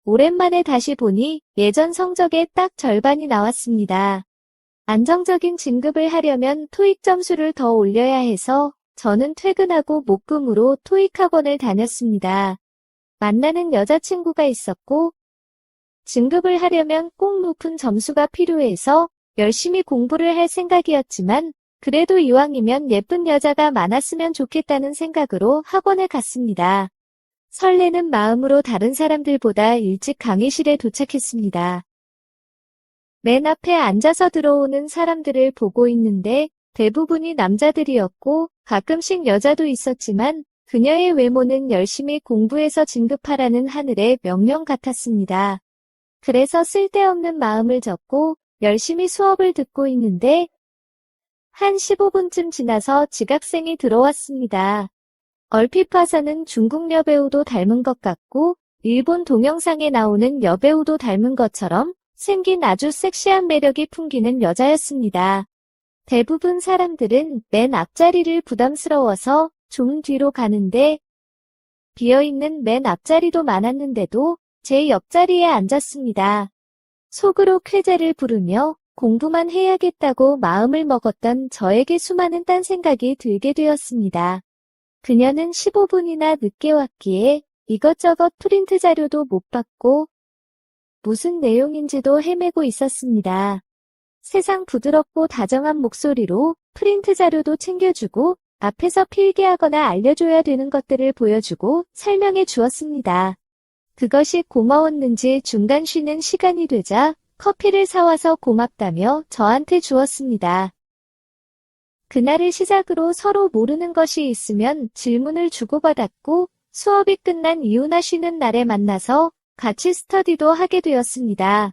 오랜만에 다시 보니 예전 성적의 딱 절반이 나왔습니다. 안정적인 진급을 하려면 토익 점수를 더 올려야 해서 저는 퇴근하고 목금으로 토익 학원을 다녔습니다. 만나는 여자친구가 있었고 진급을 하려면 꼭 높은 점수가 필요해서 열심히 공부를 할 생각이었지만 그래도 이왕이면 예쁜 여자가 많았으면 좋겠다는 생각으로 학원에 갔습니다. 설레는 마음으로 다른 사람들보다 일찍 강의실에 도착했습니다. 맨 앞에 앉아서 들어오는 사람들을 보고 있는데 대부분이 남자들이었고 가끔씩 여자도 있었지만 그녀의 외모는 열심히 공부해서 진급하라는 하늘의 명령 같았습니다. 그래서 쓸데없는 마음을 접고 열심히 수업을 듣고 있는데 한 15분쯤 지나서 지각생이 들어왔습니다. 얼핏 봐서는 중국 여배우도 닮은 것 같고 일본 동영상에 나오는 여배우도 닮은 것처럼 생긴 아주 섹시한 매력이 풍기는 여자였습니다. 대부분 사람들은 맨 앞자리를 부담스러워서 좀 뒤로 가는데 비어있는 맨 앞자리도 많았는데도 제 옆자리에 앉았습니다. 속으로 쾌재를 부르며 공부만 해야겠다고 마음을 먹었던 저에게 수많은 딴 생각이 들게 되었습니다. 그녀는 15분이나 늦게 왔기에 이것저것 프린트 자료도 못 받고 무슨 내용인지도 헤매고 있었습니다. 세상 부드럽고 다정한 목소리로 프린트 자료도 챙겨주고 앞에서 필기하거나 알려줘야 되는 것들을 보여주고 설명해 주었습니다. 그것이 고마웠는지 중간 쉬는 시간이 되자 커피를 사와서 고맙다며 저한테 주었습니다. 그날을 시작으로 서로 모르는 것이 있으면 질문을 주고받았고 수업이 끝난 이후나 쉬는 날에 만나서 같이 스터디도 하게 되었습니다.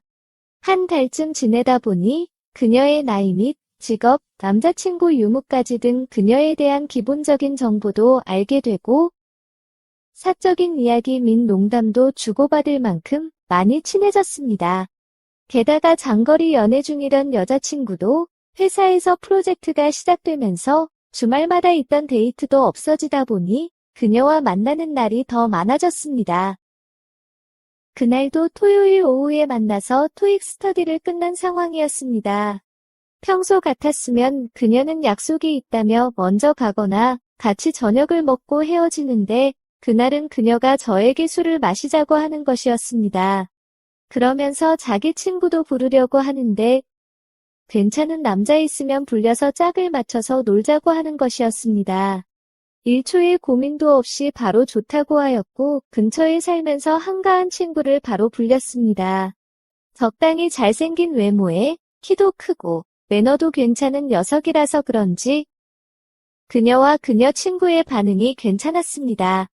한 달쯤 지내다 보니 그녀의 나이 및 직업, 남자친구 유무까지 등 그녀에 대한 기본적인 정보도 알게 되고 사적인 이야기 및 농담도 주고받을 만큼 많이 친해졌습니다. 게다가 장거리 연애 중이던 여자친구도 회사에서 프로젝트가 시작되면서 주말마다 있던 데이트도 없어지다 보니 그녀와 만나는 날이 더 많아졌습니다. 그날도 토요일 오후에 만나서 토익 스터디를 끝난 상황이었습니다. 평소 같았으면 그녀는 약속이 있다며 먼저 가거나 같이 저녁을 먹고 헤어지는데 그날은 그녀가 저에게 술을 마시자고 하는 것이었습니다. 그러면서 자기 친구도 부르려고 하는데 괜찮은 남자 있으면 불려서 짝을 맞춰서 놀자고 하는 것이었습니다. 1초의 고민도 없이 바로 좋다고 하였고 근처에 살면서 한가한 친구를 바로 불렸습니다. 적당히 잘생긴 외모에 키도 크고 매너도 괜찮은 녀석이라서 그런지 그녀와 그녀 친구의 반응이 괜찮았습니다.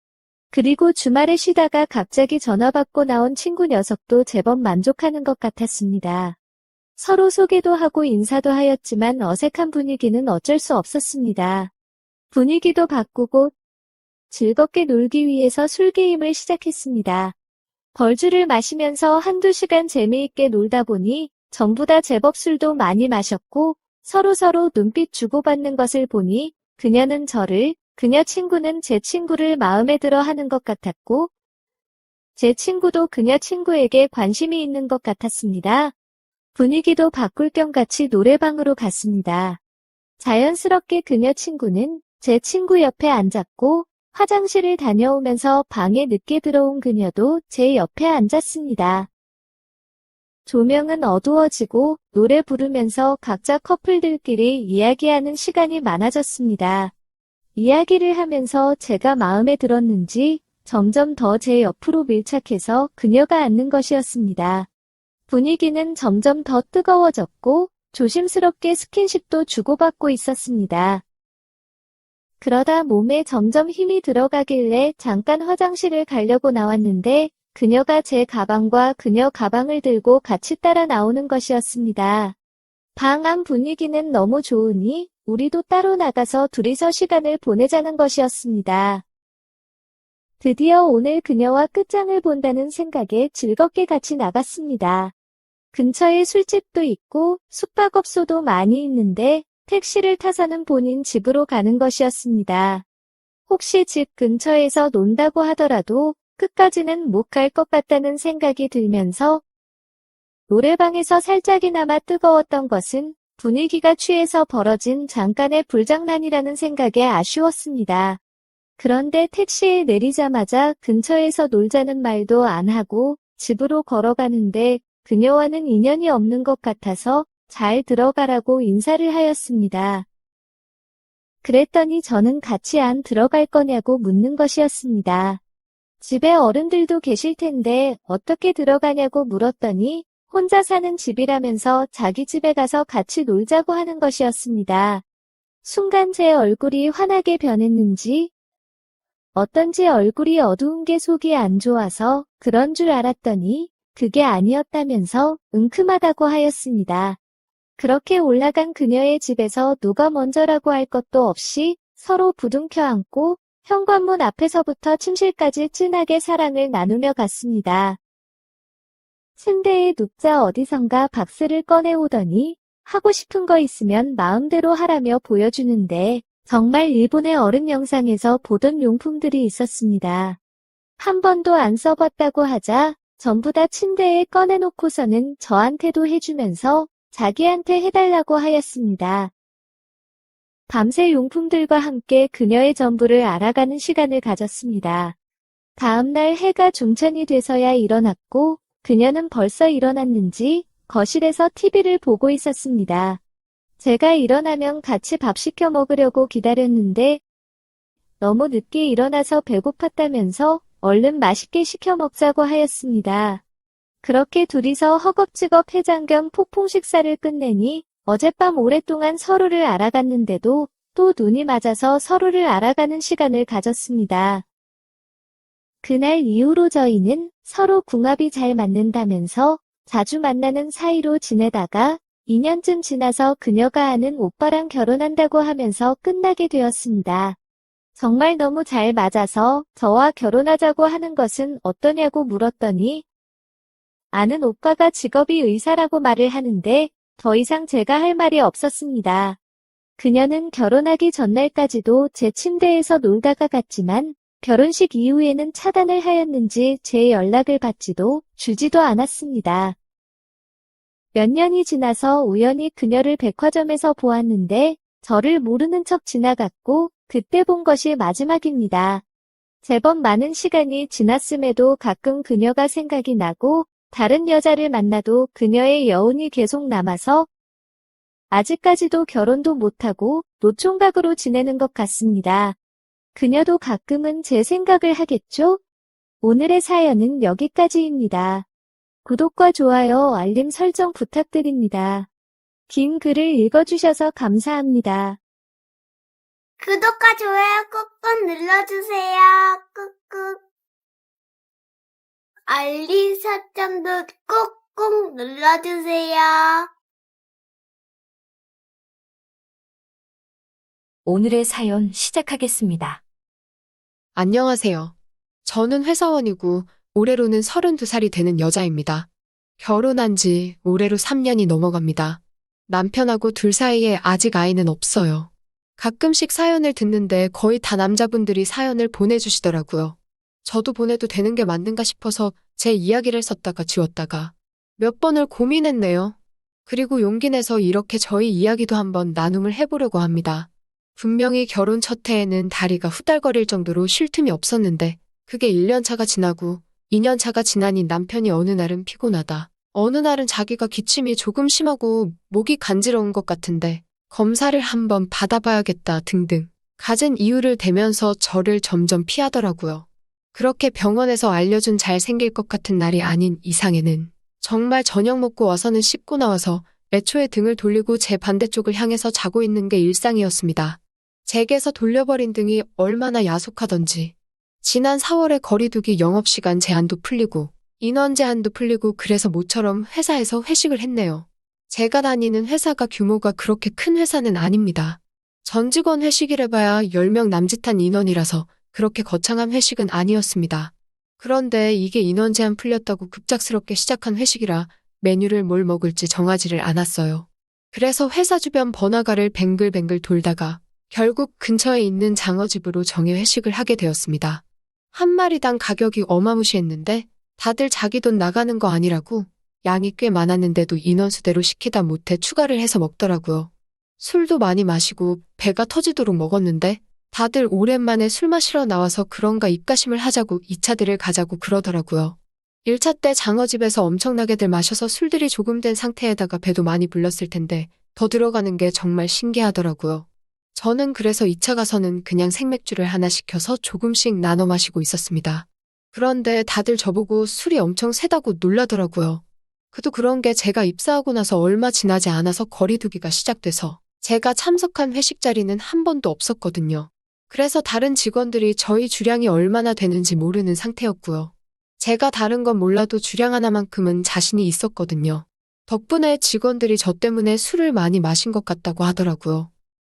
그리고 주말에 쉬다가 갑자기 전화 받고 나온 친구 녀석도 제법 만족하는 것 같았습니다. 서로 소개도 하고 인사도 하였지만 어색한 분위기는 어쩔 수 없었습니다. 분위기도 바꾸고 즐겁게 놀기 위해서 술게임을 시작했습니다. 벌주를 마시면서 한두 시간 재미있게 놀다 보니 전부 다 제법 술도 많이 마셨고 서로 눈빛 주고받는 것을 보니 그녀는 저를, 그녀 친구는 제 친구를 마음에 들어 하는 것 같았고 제 친구도 그녀 친구에게 관심이 있는 것 같았습니다. 분위기도 바꿀 겸 같이 노래방으로 갔습니다. 자연스럽게 그녀 친구는 제 친구 옆에 앉았고 화장실을 다녀오면서 방에 늦게 들어온 그녀도 제 옆에 앉았습니다. 조명은 어두워지고 노래 부르면서 각자 커플들끼리 이야기하는 시간이 많아졌습니다. 이야기를 하면서 제가 마음에 들었는지 점점 더 제 옆으로 밀착해서 그녀가 앉는 것이었습니다. 분위기는 점점 더 뜨거워졌고 조심스럽게 스킨십도 주고받고 있었습니다. 그러다 몸에 점점 힘이 들어가길래 잠깐 화장실을 가려고 나왔는데 그녀가 제 가방과 그녀 가방을 들고 같이 따라 나오는 것이었습니다. 방 안 분위기는 너무 좋으니 우리도 따로 나가서 둘이서 시간을 보내자는 것이었습니다. 드디어 오늘 그녀와 끝장을 본다는 생각에 즐겁게 같이 나갔습니다. 근처에 술집도 있고 숙박업소도 많이 있는데 택시를 타서는 본인 집으로 가는 것이었습니다. 혹시 집 근처에서 논다고 하더라도 끝까지는 못 갈 것 같다는 생각이 들면서 노래방에서 살짝이나마 뜨거웠던 것은 분위기가 취해서 벌어진 잠깐의 불장난이라는 생각에 아쉬웠습니다. 그런데 택시에 내리자마자 근처에서 놀자는 말도 안 하고 집으로 걸어가는데 그녀와는 인연이 없는 것 같아서 잘 들어가라고 인사를 하였습니다. 그랬더니 저는 같이 안 들어갈 거냐고 묻는 것이었습니다. 집에 어른들도 계실 텐데 어떻게 들어가냐고 물었더니 혼자 사는 집이라면서 자기 집에 가서 같이 놀자고 하는 것이었습니다. 순간 제 얼굴이 환하게 변했는지 어떤지 얼굴이 어두운 게 속이 안 좋아서 그런 줄 알았더니 그게 아니었다면서 은큼하다고 하였습니다. 그렇게 올라간 그녀의 집에서 누가 먼저라고 할 것도 없이 서로 부둥켜 안고 현관문 앞에서부터 침실까지 진하게 사랑을 나누며 갔습니다. 침대에 눕자 어디선가 박스를 꺼내오더니 하고 싶은 거 있으면 마음대로 하라며 보여주는데 정말 일본의 어른 영상에서 보던 용품들이 있었습니다. 한 번도 안 써봤다고 하자 전부 다 침대에 꺼내놓고서는 저한테도 해주면서 자기한테 해달라고 하였습니다. 밤새 용품들과 함께 그녀의 전부를 알아가는 시간을 가졌습니다. 다음날 해가 중천이 돼서야 일어났고 그녀는 벌써 일어났는지 거실에서 TV를 보고 있었습니다. 제가 일어나면 같이 밥 시켜 먹으려고 기다렸는데 너무 늦게 일어나서 배고팠다면서 얼른 맛있게 시켜 먹자고 하였습니다. 그렇게 둘이서 허겁지겁 해장 겸 폭풍 식사를 끝내니 어젯밤 오랫동안 서로를 알아갔는데도 또 눈이 맞아서 서로를 알아가는 시간을 가졌습니다. 그날 이후로 저희는 서로 궁합이 잘 맞는다면서 자주 만나는 사이로 지내다가 2년쯤 지나서 그녀가 아는 오빠랑 결혼한다고 하면서 끝나게 되었습니다. 정말 너무 잘 맞아서 저와 결혼하자고 하는 것은 어떠냐고 물었더니 아는 오빠가 직업이 의사라고 말을 하는데 더 이상 제가 할 말이 없었습니다. 그녀는 결혼하기 전날까지도 제 침대에서 놀다가 갔지만 결혼식 이후에는 차단을 하였는지 제 연락을 받지도 주지도 않았습니다. 몇 년이 지나서 우연히 그녀를 백화점에서 보았는데 저를 모르는 척 지나갔고 그때 본 것이 마지막입니다. 제법 많은 시간이 지났음에도 가끔 그녀가 생각이 나고 다른 여자를 만나도 그녀의 여운이 계속 남아서 아직까지도 결혼도 못하고 노총각으로 지내는 것 같습니다. 그녀도 가끔은 제 생각을 하겠죠? 오늘의 사연은 여기까지입니다. 구독과 좋아요, 알림 설정 부탁드립니다. 긴 글을 읽어주셔서 감사합니다. 구독과 좋아요 꾹꾹 눌러주세요. 꾹꾹. 알림 설정도 꾹꾹 눌러주세요. 오늘의 사연 시작하겠습니다. 안녕하세요. 저는 회사원이고 올해로는 32살이 되는 여자입니다. 결혼한 지 올해로 3년이 넘어갑니다. 남편하고 둘 사이에 아직 아이는 없어요. 가끔씩 사연을 듣는데 거의 다 남자분들이 사연을 보내주시더라고요. 저도 보내도 되는 게 맞는가 싶어서 제 이야기를 썼다가 지웠다가 몇 번을 고민했네요. 그리고 용기 내서 이렇게 저희 이야기도 한번 나눔을 해보려고 합니다. 분명히 결혼 첫 해에는 다리가 후달거릴 정도로 쉴 틈이 없었는데 그게 1년차가 지나고 2년차가 지나니 남편이 어느 날은 피곤하다. 어느 날은 자기가 기침이 조금 심하고 목이 간지러운 것 같은데 검사를 한번 받아봐야겠다 등등 갖은 이유를 대면서 저를 점점 피하더라고요. 그렇게 병원에서 알려준 잘 생길 것 같은 날이 아닌 이상에는 정말 저녁 먹고 와서는 씻고 나와서 애초에 등을 돌리고 제 반대쪽을 향해서 자고 있는 게 일상이었습니다. 제게서 돌려버린 등이 얼마나 야속하던지. 지난 4월에 거리두기 영업시간 제한도 풀리고 인원 제한도 풀리고 그래서 모처럼 회사에서 회식을 했네요. 제가 다니는 회사가 규모가 그렇게 큰 회사는 아닙니다. 전 직원 회식이래봐야 10명 남짓한 인원이라서 그렇게 거창한 회식은 아니었습니다. 그런데 이게 인원 제한 풀렸다고 급작스럽게 시작한 회식이라 메뉴를 뭘 먹을지 정하지를 않았어요. 그래서 회사 주변 번화가를 뱅글뱅글 돌다가 결국 근처에 있는 장어집으로 정해 회식을 하게 되었습니다. 한 마리당 가격이 어마무시했는데 다들 자기 돈 나가는 거 아니라고 양이 꽤 많았는데도 인원수대로 시키다 못해 추가를 해서 먹더라고요. 술도 많이 마시고 배가 터지도록 먹었는데 다들 오랜만에 술 마시러 나와서 그런가 입가심을 하자고 2차들을 가자고 그러더라고요. 1차 때 장어집에서 엄청나게들 마셔서 술들이 조금 된 상태에다가 배도 많이 불렀을 텐데 더 들어가는 게 정말 신기하더라고요. 저는 그래서 2차 가서는 그냥 생맥주를 하나 시켜서 조금씩 나눠 마시고 있었습니다. 그런데 다들 저보고 술이 엄청 세다고 놀라더라고요. 그도 그런 게 제가 입사하고 나서 얼마 지나지 않아서 거리두기가 시작돼서 제가 참석한 회식 자리는 한 번도 없었거든요. 그래서 다른 직원들이 저희 주량이 얼마나 되는지 모르는 상태였고요. 제가 다른 건 몰라도 주량 하나만큼은 자신이 있었거든요. 덕분에 직원들이 저 때문에 술을 많이 마신 것 같다고 하더라고요.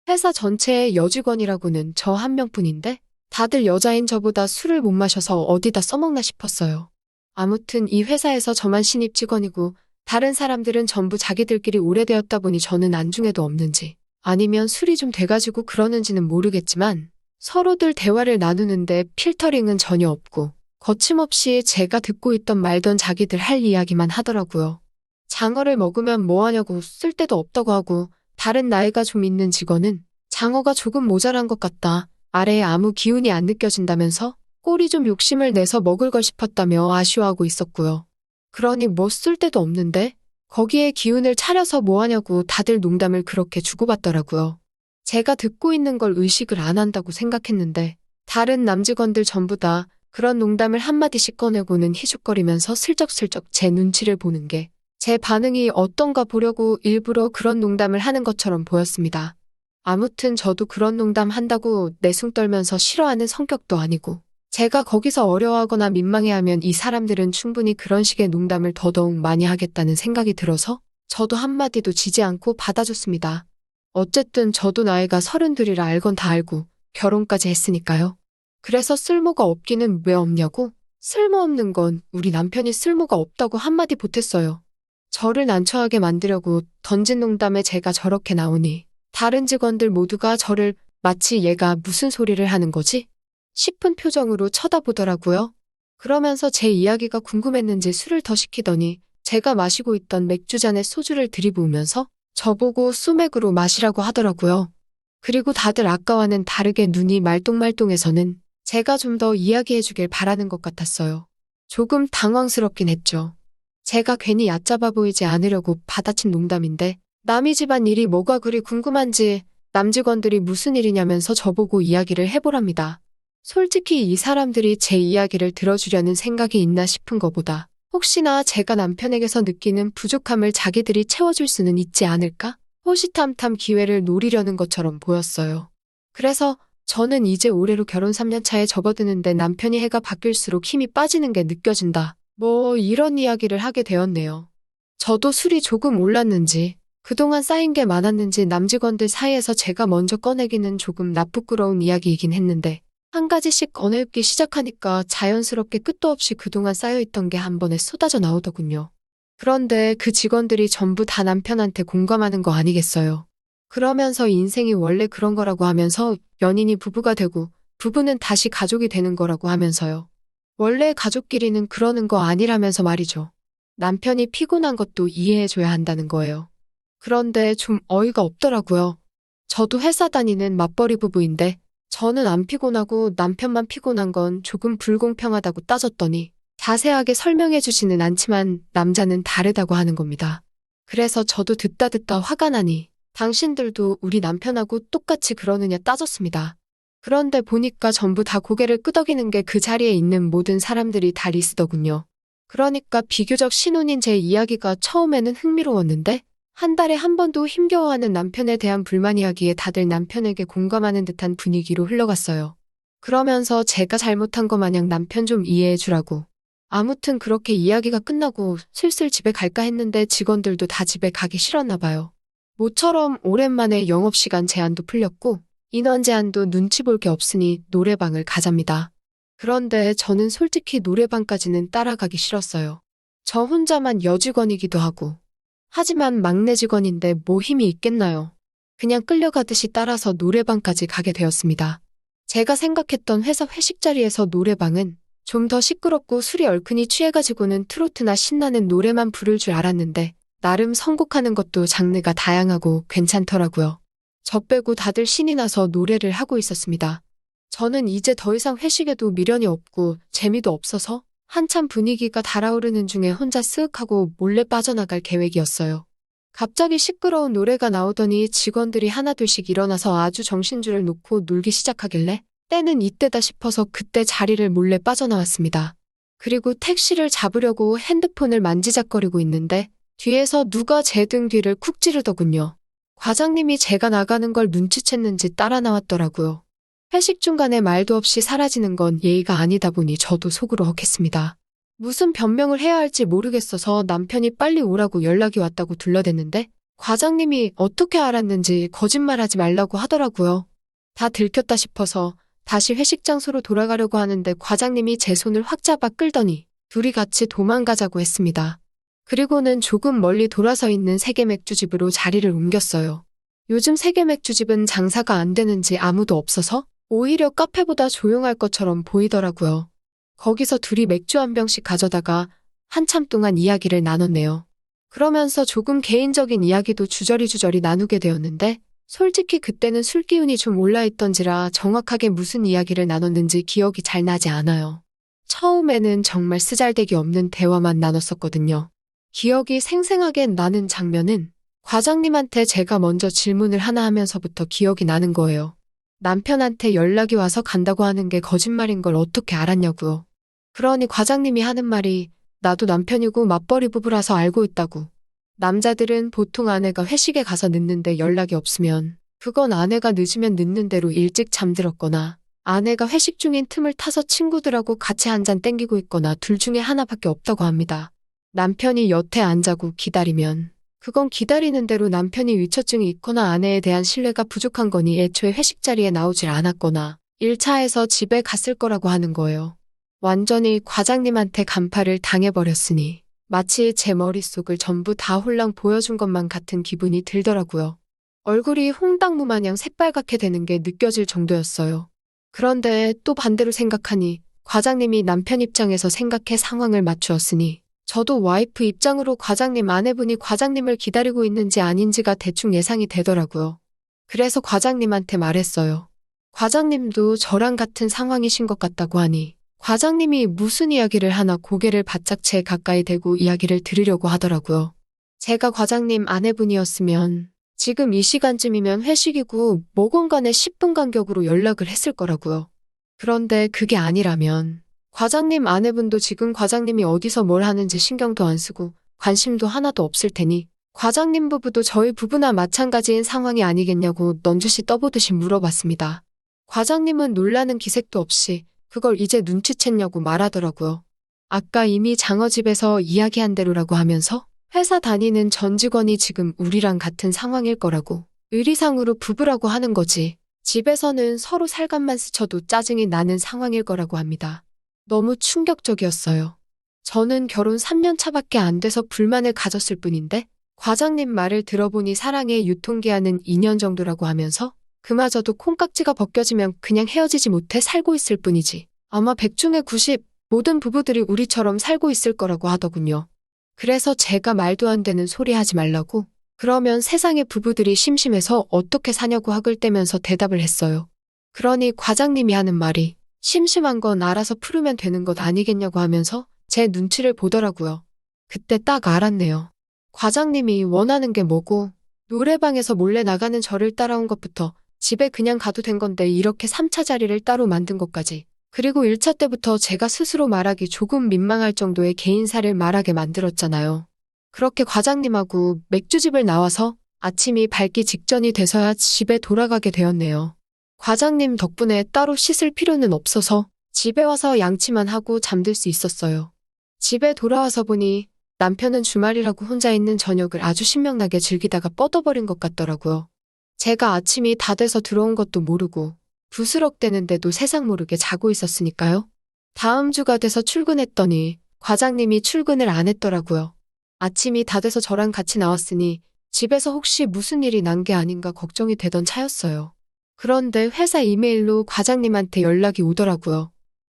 회사 전체의 여직원이라고는 저 한 명뿐인데 다들 여자인 저보다 술을 못 마셔서 어디다 써먹나 싶었어요. 아무튼 이 회사에서 저만 신입 직원이고 다른 사람들은 전부 자기들끼리 오래되었다 보니 저는 안중에도 없는지 아니면 술이 좀 돼가지고 그러는지는 모르겠지만 서로들 대화를 나누는데 필터링은 전혀 없고 거침없이 제가 듣고 있던 말던 자기들 할 이야기만 하더라고요. 장어를 먹으면 뭐하냐고 쓸데도 없다고 하고 다른 나이가 좀 있는 직원은 장어가 조금 모자란 것 같다. 아래에 아무 기운이 안 느껴진다면서 꼴이 좀 욕심을 내서 먹을 걸 싶었다며 아쉬워하고 있었고요. 그러니 뭐 쓸데도 없는데 거기에 기운을 차려서 뭐하냐고 다들 농담을 그렇게 주고받더라고요. 제가 듣고 있는 걸 의식을 안 한다고 생각했는데 다른 남직원들 전부 다 그런 농담을 한마디씩 꺼내고는 희죽거리면서 슬쩍슬쩍 제 눈치를 보는 게 제 반응이 어떤가 보려고 일부러 그런 농담을 하는 것처럼 보였습니다. 아무튼 저도 그런 농담 한다고 내숭 떨면서 싫어하는 성격도 아니고 제가 거기서 어려워하거나 민망해하면 이 사람들은 충분히 그런 식의 농담을 더더욱 많이 하겠다는 생각이 들어서 저도 한마디도 지지 않고 받아줬습니다. 어쨌든 저도 나이가 32이라 알건 다 알고 결혼까지 했으니까요. 그래서 쓸모가 없기는 왜 없냐고 쓸모없는 건 우리 남편이 쓸모가 없다고 한마디 보탰어요. 저를 난처하게 만들려고 던진 농담에 제가 저렇게 나오니 다른 직원들 모두가 저를 마치 얘가 무슨 소리를 하는 거지? 싶은 표정으로 쳐다보더라고요. 그러면서 제 이야기가 궁금했는지 술을 더 시키더니 제가 마시고 있던 맥주잔에 소주를 들이부으면서 저보고 소맥으로 마시라고 하더라고요. 그리고 다들 아까와는 다르게 눈이 말똥말똥해서는 제가 좀 더 이야기해주길 바라는 것 같았어요. 조금 당황스럽긴 했죠. 제가 괜히 얕잡아 보이지 않으려고 받아친 농담인데 남의 집안 일이 뭐가 그리 궁금한지 남직원들이 무슨 일이냐면서 저보고 이야기를 해보랍니다. 솔직히 이 사람들이 제 이야기를 들어주려는 생각이 있나 싶은 것보다 혹시나 제가 남편에게서 느끼는 부족함을 자기들이 채워줄 수는 있지 않을까? 호시탐탐 기회를 노리려는 것처럼 보였어요. 그래서 저는 이제 올해로 결혼 3년 차에 접어드는데 남편이 해가 바뀔수록 힘이 빠지는 게 느껴진다. 뭐 이런 이야기를 하게 되었네요. 저도 술이 조금 올랐는지 그동안 쌓인 게 많았는지 남직원들 사이에서 제가 먼저 꺼내기는 조금 나쁘끄러운 이야기이긴 했는데 한 가지씩 꺼내기 시작하니까 자연스럽게 끝도 없이 그동안 쌓여있던 게 한 번에 쏟아져 나오더군요. 그런데 그 직원들이 전부 다 남편한테 공감하는 거 아니겠어요? 그러면서 인생이 원래 그런 거라고 하면서 연인이 부부가 되고 부부는 다시 가족이 되는 거라고 하면서요. 원래 가족끼리는 그러는 거 아니라면서 말이죠. 남편이 피곤한 것도 이해해줘야 한다는 거예요. 그런데 좀 어이가 없더라고요. 저도 회사 다니는 맞벌이 부부인데 저는 안 피곤하고 남편만 피곤한 건 조금 불공평하다고 따졌더니 자세하게 설명해 주지는 않지만 남자는 다르다고 하는 겁니다. 그래서 저도 듣다 화가 나니 당신들도 우리 남편하고 똑같이 그러느냐 따졌습니다. 그런데 보니까 전부 다 고개를 끄덕이는 게 그 자리에 있는 모든 사람들이 다 리스더군요. 그러니까 비교적 신혼인 제 이야기가 처음에는 흥미로웠는데 한 달에 한 번도 힘겨워하는 남편에 대한 불만 이야기에 다들 남편에게 공감하는 듯한 분위기로 흘러갔어요. 그러면서 제가 잘못한 거 마냥 남편 좀 이해해 주라고. 아무튼 그렇게 이야기가 끝나고 슬슬 집에 갈까 했는데 직원들도 다 집에 가기 싫었나 봐요. 모처럼 오랜만에 영업시간 제한도 풀렸고 인원 제한도 눈치 볼 게 없으니 노래방을 가잡니다. 그런데 저는 솔직히 노래방까지는 따라가기 싫었어요. 저 혼자만 여직원이기도 하고. 하지만 막내 직원인데 뭐 힘이 있겠나요? 그냥 끌려가듯이 따라서 노래방까지 가게 되었습니다. 제가 생각했던 회사 회식 자리에서 노래방은 좀 더 시끄럽고 술이 얼큰이 취해가지고는 트로트나 신나는 노래만 부를 줄 알았는데 나름 선곡하는 것도 장르가 다양하고 괜찮더라고요. 저 빼고 다들 신이 나서 노래를 하고 있었습니다. 저는 이제 더 이상 회식에도 미련이 없고 재미도 없어서 한참 분위기가 달아오르는 중에 혼자 쓱 하고 몰래 빠져나갈 계획이었어요. 갑자기 시끄러운 노래가 나오더니 직원들이 하나둘씩 일어나서 아주 정신줄을 놓고 놀기 시작하길래 때는 이때다 싶어서 그때 자리를 몰래 빠져나왔습니다. 그리고 택시를 잡으려고 핸드폰을 만지작거리고 있는데 뒤에서 누가 제 등 뒤를 쿡 찌르더군요. 과장님이 제가 나가는 걸 눈치챘는지 따라 나왔더라고요. 회식 중간에 말도 없이 사라지는 건 예의가 아니다 보니 저도 속으로 헉했습니다. 무슨 변명을 해야 할지 모르겠어서 남편이 빨리 오라고 연락이 왔다고 둘러댔는데 과장님이 어떻게 알았는지 거짓말하지 말라고 하더라고요. 다 들켰다 싶어서 다시 회식 장소로 돌아가려고 하는데 과장님이 제 손을 확 잡아 끌더니 둘이 같이 도망가자고 했습니다. 그리고는 조금 멀리 돌아서 있는 세계 맥주집으로 자리를 옮겼어요. 요즘 세계 맥주집은 장사가 안 되는지 아무도 없어서 오히려 카페보다 조용할 것처럼 보이더라고요. 거기서 둘이 맥주 한 병씩 가져다가 한참 동안 이야기를 나눴네요. 그러면서 조금 개인적인 이야기도 주저리 나누게 되었는데 솔직히 그때는 술 기운이 좀 올라있던지라 정확하게 무슨 이야기를 나눴는지 기억이 잘 나지 않아요. 처음에는 정말 쓰잘데기 없는 대화만 나눴었거든요. 기억이 생생하게 나는 장면은 과장님한테 제가 먼저 질문을 하나 하면서부터 기억이 나는 거예요. 남편한테 연락이 와서 간다고 하는 게 거짓말인 걸 어떻게 알았냐고요. 그러니 과장님이 하는 말이 나도 남편이고 맞벌이 부부라서 알고 있다고. 남자들은 보통 아내가 회식에 가서 늦는데 연락이 없으면 그건 아내가 늦으면 늦는 대로 일찍 잠들었거나 아내가 회식 중인 틈을 타서 친구들하고 같이 한 잔 땡기고 있거나 둘 중에 하나밖에 없다고 합니다. 남편이 여태 안 자고 기다리면 그건 기다리는 대로 남편이 위처증이 있거나 아내에 대한 신뢰가 부족한 거니 애초에 회식 자리에 나오질 않았거나 1차에서 집에 갔을 거라고 하는 거예요. 완전히 과장님한테 간파를 당해버렸으니 마치 제 머릿속을 전부 다 홀랑 보여준 것만 같은 기분이 들더라고요. 얼굴이 홍당무 마냥 새빨갛게 되는 게 느껴질 정도였어요. 그런데 또 반대로 생각하니 과장님이 남편 입장에서 생각해 상황을 맞추었으니 저도 와이프 입장으로 과장님 아내분이 과장님을 기다리고 있는지 아닌지가 대충 예상이 되더라고요. 그래서 과장님한테 말했어요. 과장님도 저랑 같은 상황이신 것 같다고 하니 과장님이 무슨 이야기를 하나 고개를 바짝 제 가까이 대고 이야기를 들으려고 하더라고요. 제가 과장님 아내분이었으면 지금 이 시간쯤이면 회식이고 뭐건 간에 10분 간격으로 연락을 했을 거라고요. 그런데 그게 아니라면 과장님 아내분도 지금 과장님이 어디서 뭘 하는지 신경도 안 쓰고 관심도 하나도 없을 테니 과장님 부부도 저희 부부나 마찬가지인 상황이 아니겠냐고 넌주시 떠보듯이 물어봤습니다. 과장님은 놀라는 기색도 없이 그걸 이제 눈치챘냐고 말하더라고요. 아까 이미 장어집에서 이야기한 대로라고 하면서 회사 다니는 전 직원이 지금 우리랑 같은 상황일 거라고 의리상으로 부부라고 하는 거지. 집에서는 서로 살갑만 스쳐도 짜증이 나는 상황일 거라고 합니다. 너무 충격적이었어요. 저는 결혼 3년 차밖에 안 돼서 불만을 가졌을 뿐인데 과장님 말을 들어보니 사랑의 유통기한은 2년 정도라고 하면서 그마저도 콩깍지가 벗겨지면 그냥 헤어지지 못해 살고 있을 뿐이지. 아마 100 중에 90 모든 부부들이 우리처럼 살고 있을 거라고 하더군요. 그래서 제가 말도 안 되는 소리 하지 말라고 그러면 세상의 부부들이 심심해서 어떻게 사냐고 학을 떼면서 대답을 했어요. 그러니 과장님이 하는 말이 심심한 건 알아서 풀으면 되는 것 아니겠냐고 하면서 제 눈치를 보더라고요. 그때 딱 알았네요. 과장님이 원하는 게 뭐고 노래방에서 몰래 나가는 저를 따라온 것부터 집에 그냥 가도 된 건데 이렇게 3차 자리를 따로 만든 것까지 그리고 1차 때부터 제가 스스로 말하기 조금 민망할 정도의 개인사를 말하게 만들었잖아요. 그렇게 과장님하고 맥주집을 나와서 아침이 밝기 직전이 돼서야 집에 돌아가게 되었네요. 과장님 덕분에 따로 씻을 필요는 없어서 집에 와서 양치만 하고 잠들 수 있었어요. 집에 돌아와서 보니 남편은 주말이라고 혼자 있는 저녁을 아주 신명나게 즐기다가 뻗어버린 것 같더라고요. 제가 아침이 다 돼서 들어온 것도 모르고 부스럭대는데도 세상 모르게 자고 있었으니까요. 다음 주가 돼서 출근했더니 과장님이 출근을 안 했더라고요. 아침이 다 돼서 저랑 같이 나왔으니 집에서 혹시 무슨 일이 난 게 아닌가 걱정이 되던 차였어요. 그런데 회사 이메일로 과장님한테 연락이 오더라고요.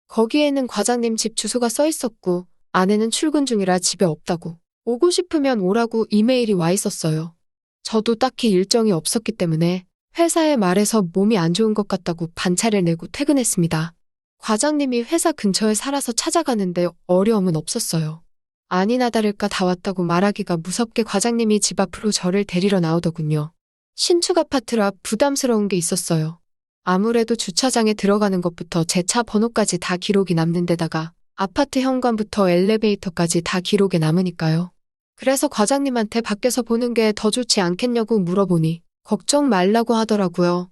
거기에는 과장님 집 주소가 써 있었고 아내는 출근 중이라 집에 없다고 오고 싶으면 오라고 이메일이 와 있었어요. 저도 딱히 일정이 없었기 때문에 회사에 말해서 몸이 안 좋은 것 같다고 반차를 내고 퇴근했습니다. 과장님이 회사 근처에 살아서 찾아가는데 어려움은 없었어요. 아니나 다를까 다 왔다고 말하기가 무섭게 과장님이 집 앞으로 저를 데리러 나오더군요. 신축 아파트라 부담스러운 게 있었어요. 아무래도 주차장에 들어가는 것부터 제 차 번호까지 다 기록이 남는 데다가 아파트 현관부터 엘리베이터까지 다 기록에 남으니까요. 그래서 과장님한테 밖에서 보는 게 더 좋지 않겠냐고 물어보니 걱정 말라고 하더라고요.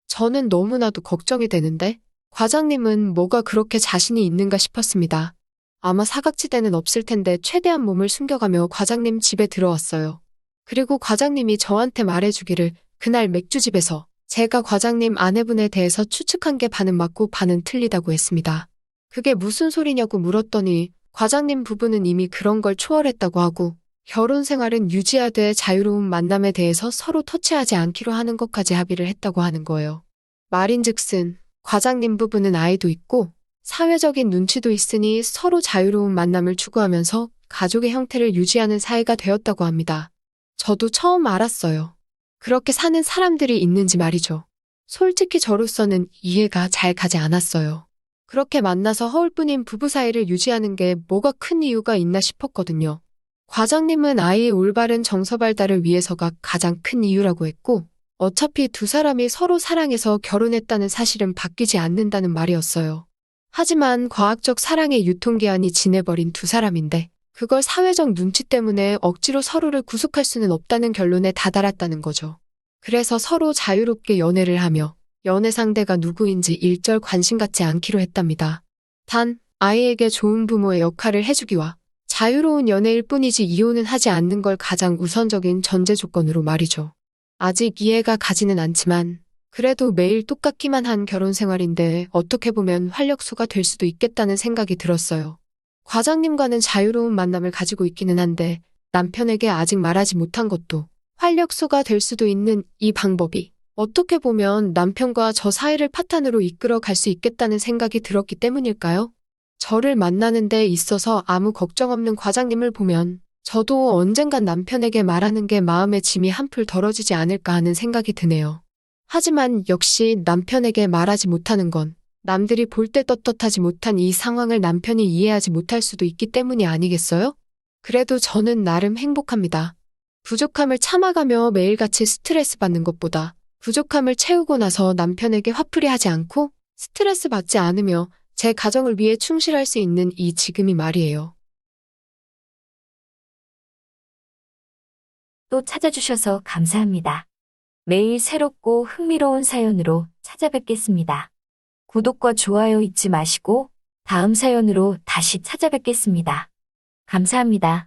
저는 너무나도 걱정이 되는데 과장님은 뭐가 그렇게 자신이 있는가 싶었습니다. 아마 사각지대는 없을 텐데 최대한 몸을 숨겨가며 과장님 집에 들어왔어요. 그리고 과장님이 저한테 말해주기를 그날 맥주집에서 제가 과장님 아내분에 대해서 추측한 게 반은 맞고 반은 틀리다고 했습니다. 그게 무슨 소리냐고 물었더니 과장님 부부는 이미 그런 걸 초월했다고 하고 결혼 생활은 유지하되 자유로운 만남에 대해서 서로 터치하지 않기로 하는 것까지 합의를 했다고 하는 거예요. 말인즉슨 과장님 부부는 아이도 있고 사회적인 눈치도 있으니 서로 자유로운 만남을 추구하면서 가족의 형태를 유지하는 사이가 되었다고 합니다. 저도 처음 알았어요. 그렇게 사는 사람들이 있는지 말이죠. 솔직히 저로서는 이해가 잘 가지 않았어요. 그렇게 만나서 허울뿐인 부부 사이를 유지하는 게 뭐가 큰 이유가 있나 싶었거든요. 과장님은 아이의 올바른 정서 발달을 위해서가 가장 큰 이유라고 했고 어차피 두 사람이 서로 사랑해서 결혼했다는 사실은 바뀌지 않는다는 말이었어요. 하지만 과학적 사랑의 유통기한이 지내버린 두 사람인데 그걸 사회적 눈치 때문에 억지로 서로를 구속할 수는 없다는 결론에 다다랐다는 거죠. 그래서 서로 자유롭게 연애를 하며 연애 상대가 누구인지 일절 관심 갖지 않기로 했답니다. 단 아이에게 좋은 부모의 역할을 해주기와 자유로운 연애일 뿐이지 이혼은 하지 않는 걸 가장 우선적인 전제 조건으로 말이죠. 아직 이해가 가지는 않지만 그래도 매일 똑같기만 한 결혼 생활인데 어떻게 보면 활력소가 될 수도 있겠다는 생각이 들었어요. 과장님과는 자유로운 만남을 가지고 있기는 한데 남편에게 아직 말하지 못한 것도 활력소가 될 수도 있는 이 방법이 어떻게 보면 남편과 저 사이를 파탄으로 이끌어 갈 수 있겠다는 생각이 들었기 때문일까요? 저를 만나는 데 있어서 아무 걱정 없는 과장님을 보면 저도 언젠간 남편에게 말하는 게 마음의 짐이 한풀 덜어지지 않을까 하는 생각이 드네요. 하지만 역시 남편에게 말하지 못하는 건 남들이 볼 때 떳떳하지 못한 이 상황을 남편이 이해하지 못할 수도 있기 때문이 아니겠어요? 그래도 저는 나름 행복합니다. 부족함을 참아가며 매일같이 스트레스 받는 것보다 부족함을 채우고 나서 남편에게 화풀이 하지 않고 스트레스 받지 않으며 제 가정을 위해 충실할 수 있는 이 지금이 말이에요. 또 찾아주셔서 감사합니다. 매일 새롭고 흥미로운 사연으로 찾아뵙겠습니다. 구독과 좋아요 잊지 마시고 다음 사연으로 다시 찾아뵙겠습니다. 감사합니다.